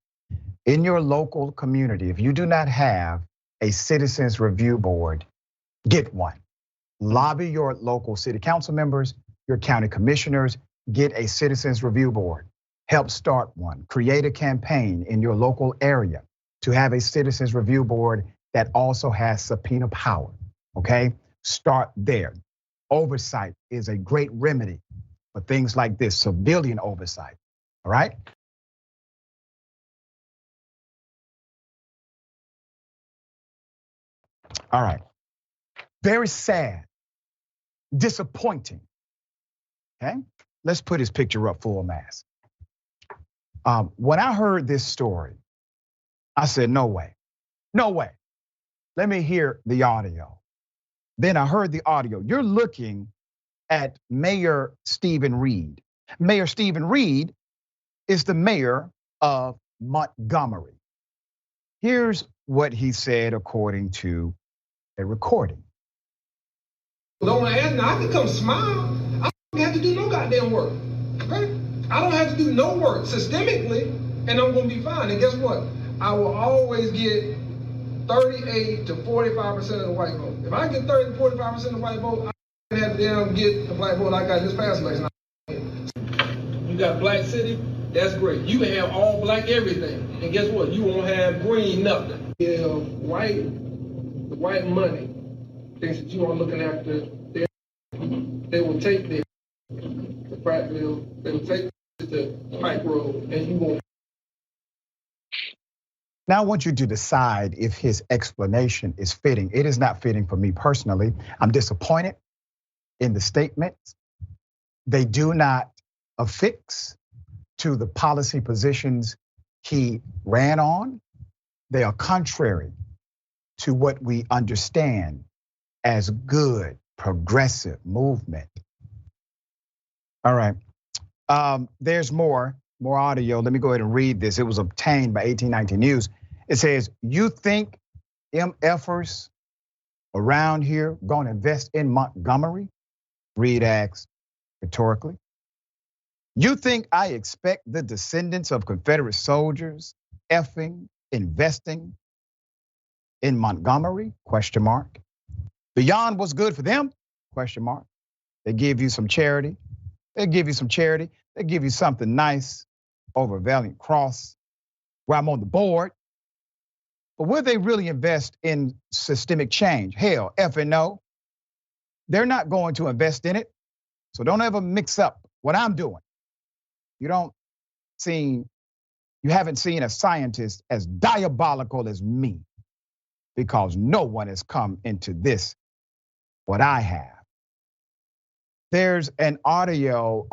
In your local community, if you do not have a citizens review board, get one. Lobby your local city council members, your county commissioners, get a citizens review board. Help start one. Create a campaign in your local area to have a citizens review board that also has subpoena power, okay? Start there. Oversight is a great remedy for things like this, civilian oversight, all right? All right, very sad, disappointing, okay? Let's put his picture up full mass. When I heard this story, I said, no way, no way. Let me hear the audio. Then I heard the audio. You're looking at Mayor Steven Reed. Mayor Steven Reed is the mayor of Montgomery. Here's what he said according to a recording. Don't ask me, I can come smile. I don't have to do no goddamn work, okay? I don't have to do no work systemically, and I'm gonna be fine. And guess what? I will always get 38 to 45% of the white vote. If I get 30 to 45% of the white vote, I have to damn get the black vote I got this past election. You got a black city, that's great. You can have all black everything. And guess what? You won't have green nothing. The white money thinks that you are looking after them. They will take the crack mill, they will take the pipe road, and you won't. Now I want you to decide if his explanation is fitting. It is not fitting for me personally. I'm disappointed in the statements. They do not affix to the policy positions he ran on. They are contrary to what we understand as good, progressive movement. All right, there's more audio. Let me go ahead and read this. It was obtained by 1819 News. It says, you think MFers around here gonna invest in Montgomery? Reed asks rhetorically. You think I expect the descendants of Confederate soldiers effing investing in Montgomery? Question mark. Beyond what's good for them? Question mark. They give you some charity. They give you some charity. They give you something nice over Valiant Cross, where I'm on the board. But will they really invest in systemic change? Hell, F and no. they're not going to invest in it. So don't ever mix up what I'm doing. You haven't seen a scientist as diabolical as me, because no one has come into this what I have. There's an audio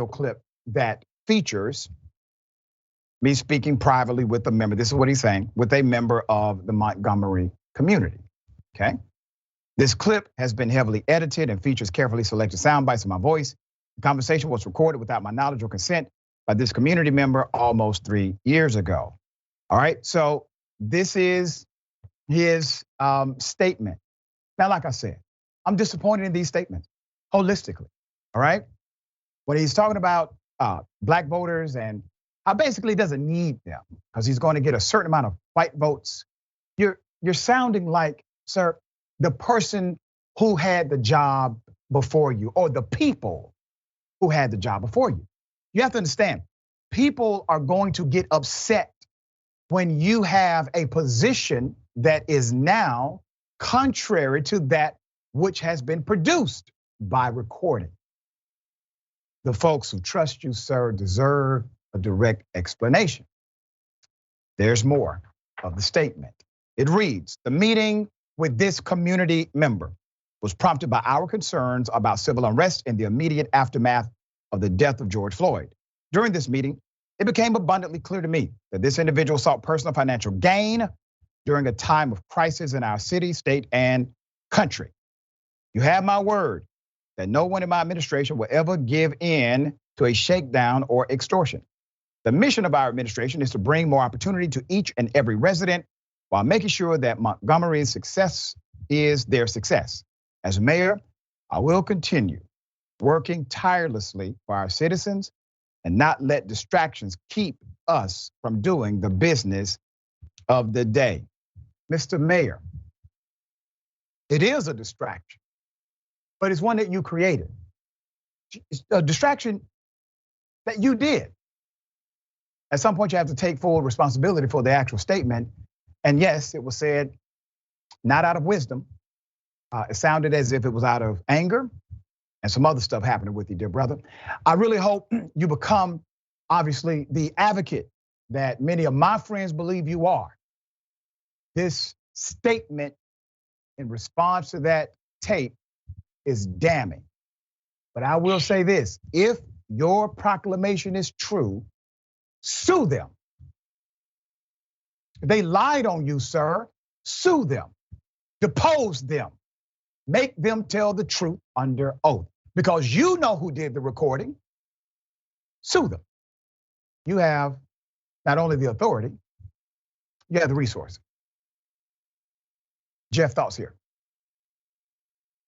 clip that features me speaking privately with a member. This is what he's saying, with a member of the Montgomery community. Okay. This clip has been heavily edited and features carefully selected sound bites of my voice. The conversation was recorded without my knowledge or consent by this community member almost 3 years ago. All right, so this is his statement. Now, like I said, I'm disappointed in these statements holistically, all right? When he's talking about black voters and how basically he doesn't need them because he's going to get a certain amount of white votes, you're sounding like, sir, the person who had the job before you, or the people who had the job before you. You have to understand, people are going to get upset when you have a position that is now contrary to that which has been produced by recording. The folks who trust you, sir, deserve a direct explanation. There's more of the statement. It reads, the meeting with this community member was prompted by our concerns about civil unrest in the immediate aftermath of the death of George Floyd. During this meeting, it became abundantly clear to me that this individual sought personal financial gain during a time of crisis in our city, state, and country. You have my word that no one in my administration will ever give in to a shakedown or extortion. The mission of our administration is to bring more opportunity to each and every resident while making sure that Montgomery's success is their success. As mayor, I will continue working tirelessly for our citizens and not let distractions keep us from doing the business of the day. Mr. Mayor, it is a distraction, but it's one that you created. It's a distraction that you did. At some point, you have to take full responsibility for the actual statement. And yes, it was said not out of wisdom. It sounded as if it was out of anger and some other stuff happening with you, dear brother. I really hope you become, obviously, the advocate that many of my friends believe you are. This statement in response to that tape is damning. But I will say this, if your proclamation is true, sue them. If they lied on you, sir, sue them, depose them, make them tell the truth under oath. Because you know who did the recording, sue them. You have not only the authority, you have the resources. Jeff, thoughts here?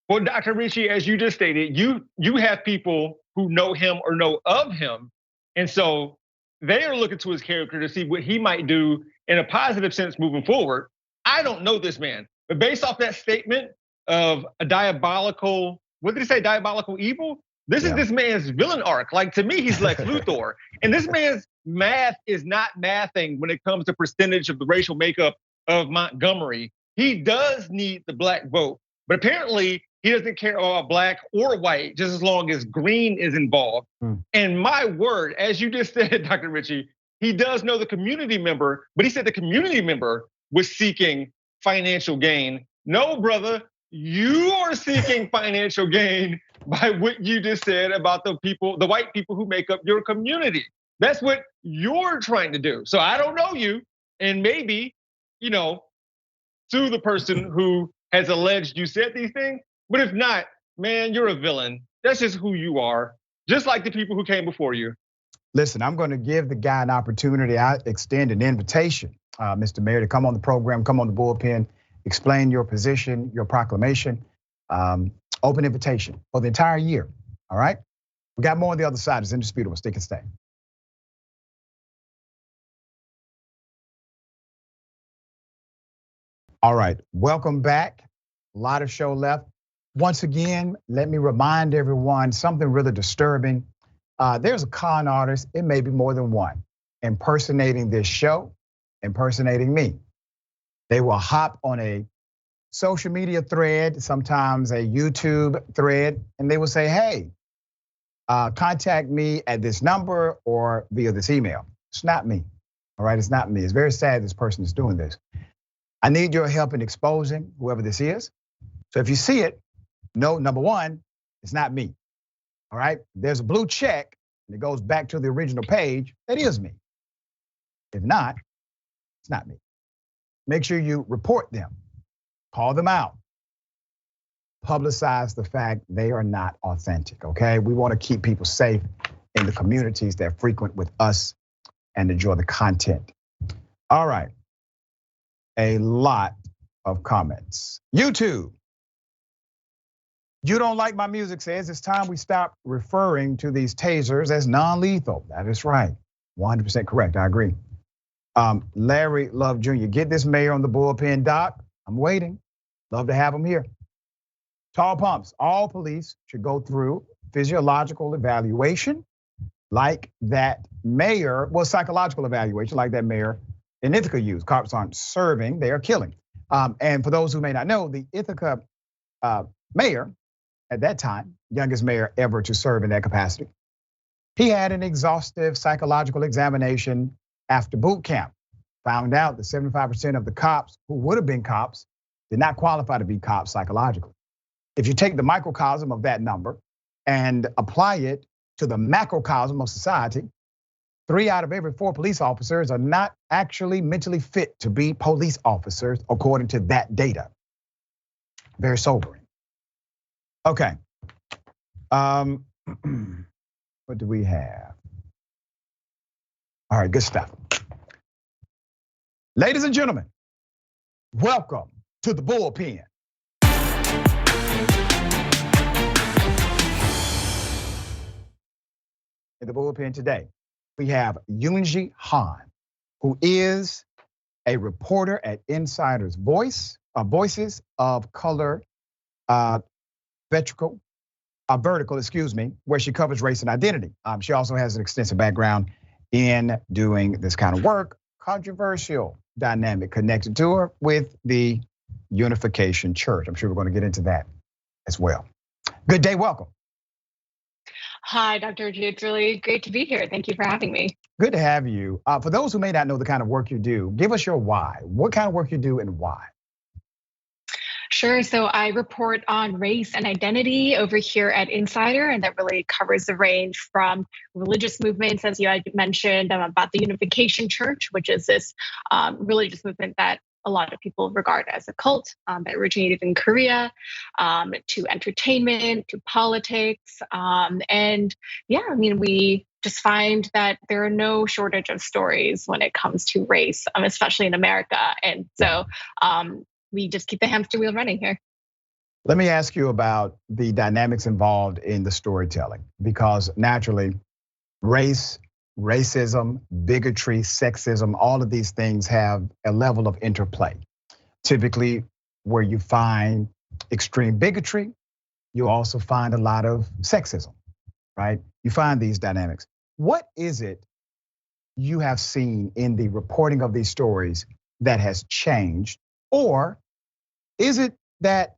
Well, Dr. Richey, as you just stated, you have people who know him or know of him. And so they are looking to his character to see what he might do in a positive sense moving forward. I don't know this man, but based off that statement of a diabolical, what did he say, diabolical evil? This is this man's villain arc. Like, to me, he's Lex Luthor. And this man's math is not mathing when it comes to percentage of the racial makeup of Montgomery. He does need the black vote, but apparently he doesn't care about black or white, just as long as green is involved. And my word, as you just said, Dr. Richey, he does know the community member, but he said the community member was seeking financial gain. No, brother, you are seeking financial gain by what you just said about the people, the white people who make up your community. That's what you're trying to do. So I don't know you, and maybe, sue the person who has alleged you said these things. But if not, man, you're a villain. That's just who you are, just like the people who came before you. Listen, I'm going to give the guy an opportunity. I extend an invitation, Mr. Mayor, to come on the program, come on the bullpen, explain your position, your proclamation, open invitation for the entire year, all right? We got more on the other side. It's Indisputable. Stick and stay. All right, welcome back. A lot of show left. Once again, let me remind everyone something really disturbing. There's a con artist, it may be more than one, impersonating this show, impersonating me. They will hop on a social media thread, sometimes a YouTube thread, and they will say, hey, contact me at this number or via this email. It's not me, all right? It's not me. It's very sad this person is doing this. I need your help in exposing whoever this is. So if you see it, no, number one, it's not me, all right? There's a blue check and it goes back to the original page. That is me. If not, it's not me. Make sure you report them, call them out, publicize the fact they are not authentic, okay? We want to keep people safe in the communities that frequent with us and enjoy the content. All right, a lot of comments. YouTube, you don't like my music says it's time we stop referring to these tasers as non-lethal. That is right, 100% correct, I agree. Larry Love Jr., get this mayor on the bullpen, Doc. I'm waiting. Love to have him here. Tall pumps, all police should go through physiological evaluation like that mayor, well, psychological evaluation like that mayor in Ithaca used. Cops aren't serving, they are killing. And for those who may not know, the Ithaca mayor at that time, youngest mayor ever to serve in that capacity, he had an exhaustive psychological examination after boot camp. Found out that 75% of the cops who would have been cops did not qualify to be cops psychologically. If you take the microcosm of that number and apply it to the macrocosm of society, 3 out of every 4 police officers are not actually mentally fit to be police officers, according to that data. Very sobering. Okay, what do we have? All right, good stuff. Ladies and gentlemen, welcome to the bullpen. In the bullpen today, we have Yunji Han, who is a reporter at Insider's Voices of Color Vertical, where she covers race and identity. She also has an extensive background in doing this kind of work, controversial dynamic connected to her with the Unification Church. I'm sure we're going to get into that as well. Good day, welcome. Hi, Dr. G. It's really great to be here. Thank you for having me. Good to have you. For those who may not know the kind of work you do, give us your why. What kind of work you do and why? Sure. So I report on race and identity over here at Insider, and that really covers the range from religious movements, as you had mentioned, about the Unification Church, which is this religious movement that a lot of people regard as a cult that originated in Korea, to entertainment, to politics. And yeah, I mean, we just find that there are no shortage of stories when it comes to race, especially in America. And so we just keep the hamster wheel running here. Let me ask you about the dynamics involved in the storytelling, because naturally, racism, bigotry, sexism, all of these things have a level of interplay. Typically, where you find extreme bigotry, you also find a lot of sexism, right? You find these dynamics. What is it you have seen in the reporting of these stories that has changed? Or is it that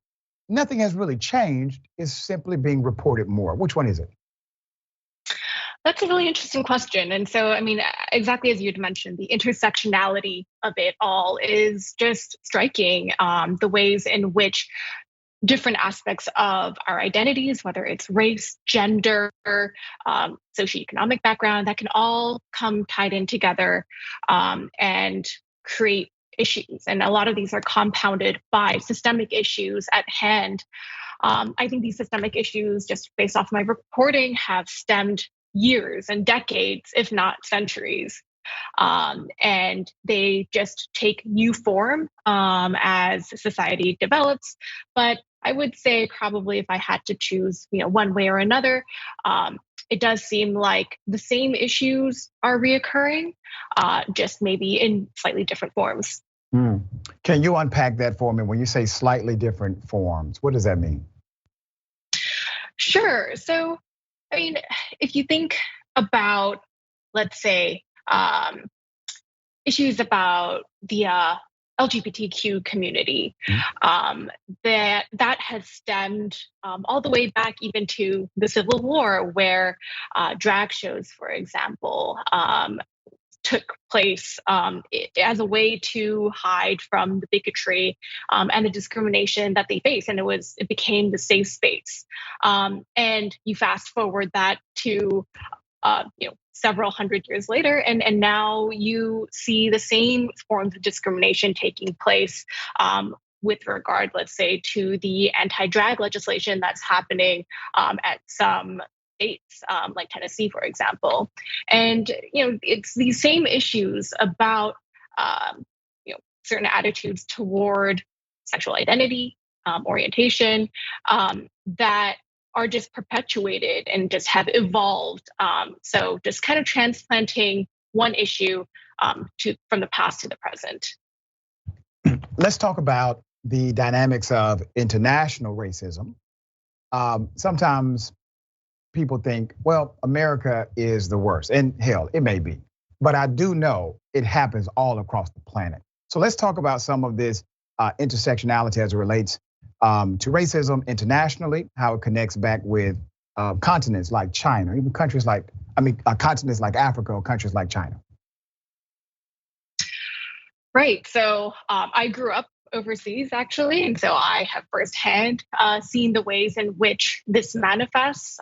nothing has really changed, it's simply being reported more? Which one is it? That's a really interesting question. And so, I mean, exactly as you'd mentioned, the intersectionality of it all is just striking. The ways in which different aspects of our identities, whether it's race, gender, socioeconomic background, that can all come tied in together and create issues. And a lot of these are compounded by systemic issues at hand. I think these systemic issues, just based off my reporting, have stemmed years and decades, if not centuries. And they just take new form as society develops. But I would say probably if I had to choose, one way or another, it does seem like the same issues are reoccurring, just maybe in slightly different forms. Can you unpack that for me? When you say slightly different forms, what does that mean? Sure. So, I mean, if you think about, let's say, issues about the LGBTQ community. That has stemmed all the way back even to the Civil War, where drag shows, for example, took place as a way to hide from the bigotry and the discrimination that they face, and it became the safe space. And you fast forward that to several hundred years later, and now you see the same forms of discrimination taking place with regard, let's say, to the anti-drag legislation that's happening at some states, like Tennessee, for example. And it's these same issues about certain attitudes toward sexual identity, orientation, that are just perpetuated and just have evolved. So just kind of transplanting one issue from the past to the present. Let's talk about the dynamics of international racism. Sometimes people think, well, America is the worst, and hell, it may be. But I do know it happens all across the planet. So let's talk about some of this intersectionality as it relates to racism internationally, how it connects back with continents like China, even continents like Africa or countries like China. Right. So I grew up overseas, actually, and so I have firsthand seen the ways in which this manifests.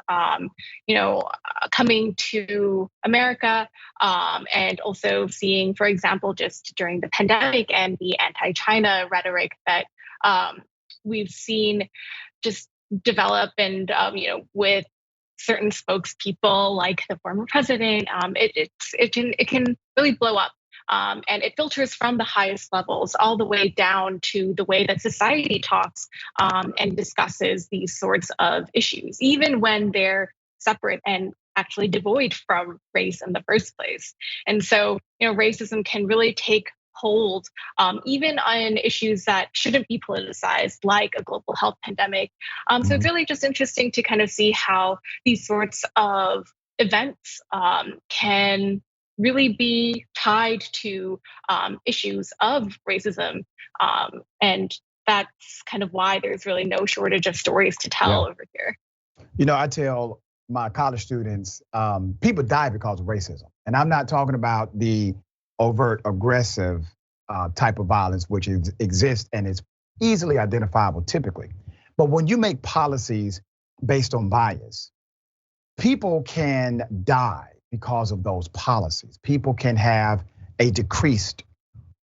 Coming to America, and also seeing, for example, just during the pandemic and the anti-China rhetoric that we've seen just develop, and with certain spokespeople like the former president, it can really blow up. And it filters from the highest levels all the way down to the way that society talks and discusses these sorts of issues, even when they're separate and actually devoid from race in the first place. And so, racism can really take hold even on issues that shouldn't be politicized, like a global health pandemic. So it's really just interesting to kind of see how these sorts of events can really be tied to issues of racism. And that's kind of why there's really no shortage of stories to tell over here. I tell my college students, people die because of racism. And I'm not talking about the overt aggressive type of violence, which exists and is easily identifiable typically. But when you make policies based on bias, people can die because of those policies. People can have a decreased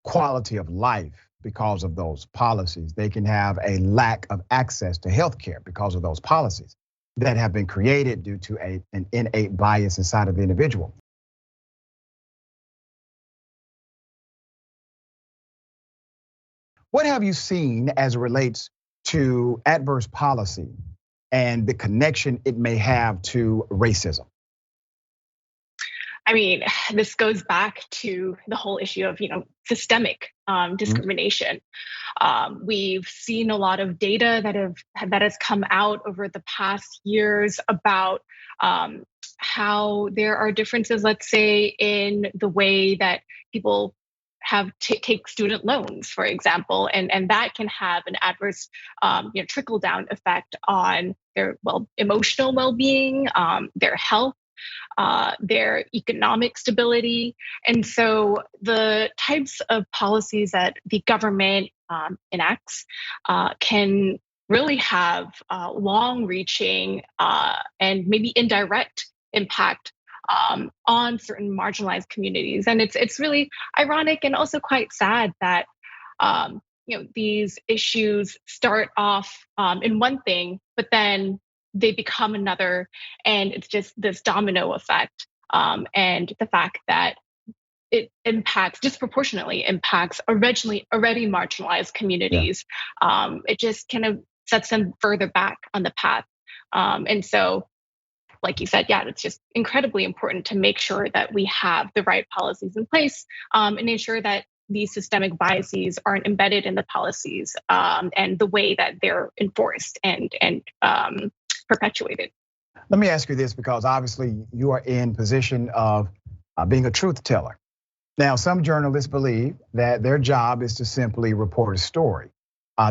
quality of life because of those policies. They can have a lack of access to healthcare because of those policies that have been created due to an innate bias inside of the individual. What have you seen as it relates to adverse policy and the connection it may have to racism? I mean, this goes back to the whole issue of, systemic discrimination. We've seen a lot of data that has come out over the past years about how there are differences, let's say, in the way that people have to take student loans, for example, and that can have an adverse, trickle down effect on their emotional well-being, their health, their economic stability. And so the types of policies that the government enacts can really have long-reaching and maybe indirect impact on certain marginalized communities. And it's really ironic and also quite sad that these issues start off in one thing, but then they become another, and it's just this domino effect. And the fact that it disproportionately impacts already marginalized communities, it just kind of sets them further back on the path. And so, like you said, it's just incredibly important to make sure that we have the right policies in place and ensure that these systemic biases aren't embedded in the policies and the way that they're enforced and perpetuated. Let me ask you this, because obviously you are in position of being a truth teller. Now, some journalists believe that their job is to simply report a story.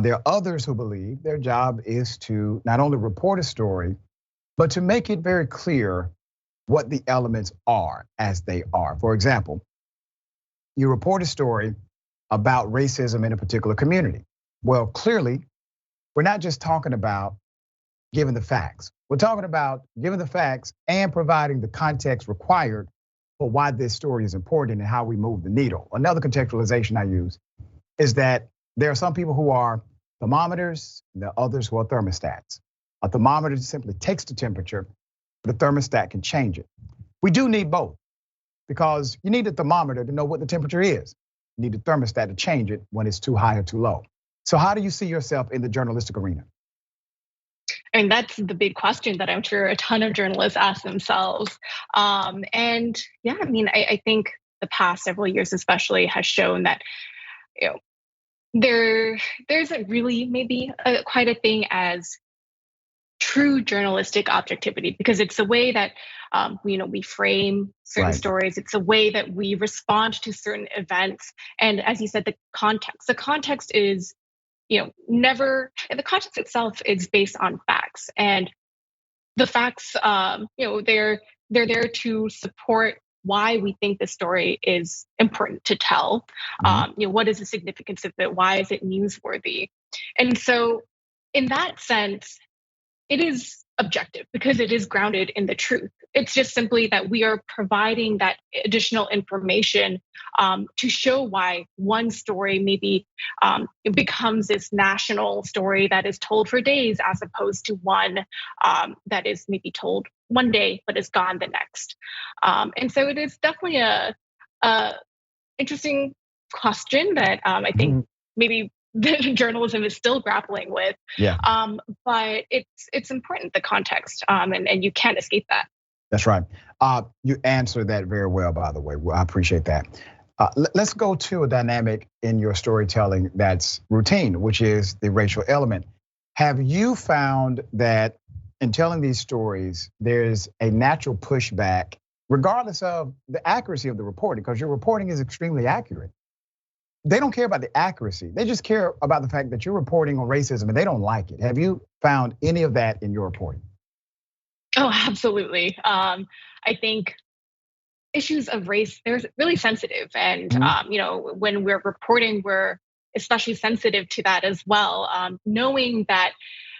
There are others who believe their job is to not only report a story, but to make it very clear what the elements are as they are. For example, you report a story about racism in a particular community. Well, clearly, we're not just talking about giving the facts. We're talking about giving the facts and providing the context required for why this story is important and how we move the needle. Another contextualization I use is that there are some people who are thermometers, and there are others who are thermostats. A thermometer simply takes the temperature, but a thermostat can change it. We do need both, because you need a thermometer to know what the temperature is. You need a thermostat to change it when it's too high or too low. So how do you see yourself in the journalistic arena? And that's the big question that I'm sure a ton of journalists ask themselves. And yeah, I mean, I think the past several years especially has shown that, there isn't really maybe quite a thing as true journalistic objectivity, because it's the way that we frame certain stories. It's the way that we respond to certain events. And as you said, the context is, never, and the context itself is based on facts. And the facts, they're there to support why we think the story is important to tell. What is the significance of it? Why is it newsworthy? And so in that sense, it is objective because it is grounded in the truth. It's just simply that we are providing that additional information to show why one story maybe it becomes this national story that is told for days, as opposed to one that is maybe told one day but is gone the next. And so it is definitely a interesting question that I think maybe journalism is still grappling with. Yeah. But it's important, the context, and you can't escape that. That's right. You answered that very well, by the way. I appreciate that. Let's go to a dynamic in your storytelling that's routine, which is the racial element. Have you found that in telling these stories, there's a natural pushback, regardless of the accuracy of the reporting, because your reporting is extremely accurate? They don't care about the accuracy. They just care about the fact that you're reporting on racism and they don't like it. Have you found any of that in your reporting? Oh, absolutely. I think issues of race, they're really sensitive. And, when we're reporting, we're especially sensitive to that as well, knowing that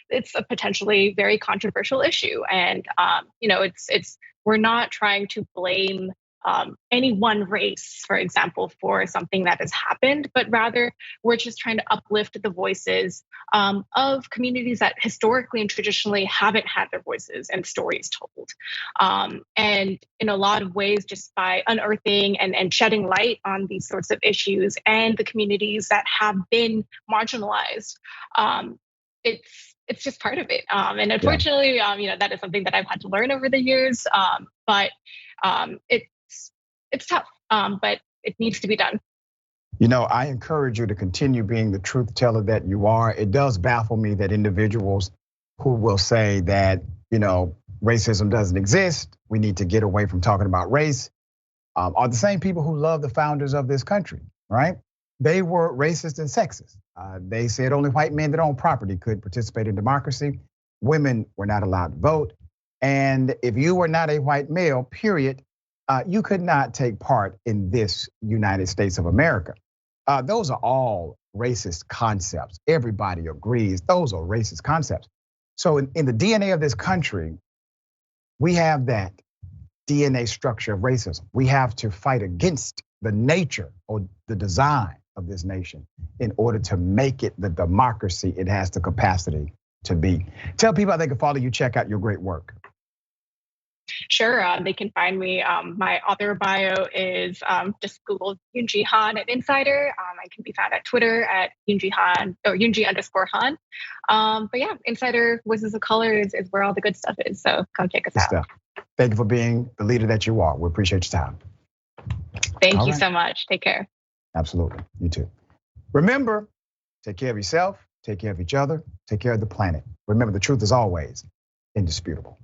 it's a potentially very controversial issue. And, we're not trying to blame any one race, for example, for something that has happened, but rather we're just trying to uplift the voices of communities that historically and traditionally haven't had their voices and stories told. And in a lot of ways, just by unearthing and shedding light on these sorts of issues and the communities that have been marginalized, it's just part of it. And unfortunately, that is something that I've had to learn over the years. But it's tough, but it needs to be done. I encourage you to continue being the truth teller that you are. It does baffle me that individuals who will say that, racism doesn't exist, we need to get away from talking about race, are the same people who love the founders of this country, right? They were racist and sexist. They said only white men that own property could participate in democracy. Women were not allowed to vote. And if you were not a white male, period, you could not take part in this United States of America. Those are all racist concepts. Everybody agrees those are racist concepts. So in the DNA of this country, we have that DNA structure of racism. We have to fight against the nature or the design of this nation in order to make it the democracy it has the capacity to be. Tell people how they can follow you, check out your great work. Sure, they can find me. My author bio is just Google Yoonji Han at Insider. I can be found at Twitter at Yoonji Han or Yoonji_Han. But yeah, Insider Voices of Color is where all the good stuff is. So come check us out. Thank you for being the leader that you are. We appreciate your time. Thank you so much. Take care. Absolutely. You too. Remember, take care of yourself, take care of each other, take care of the planet. Remember, the truth is always indisputable.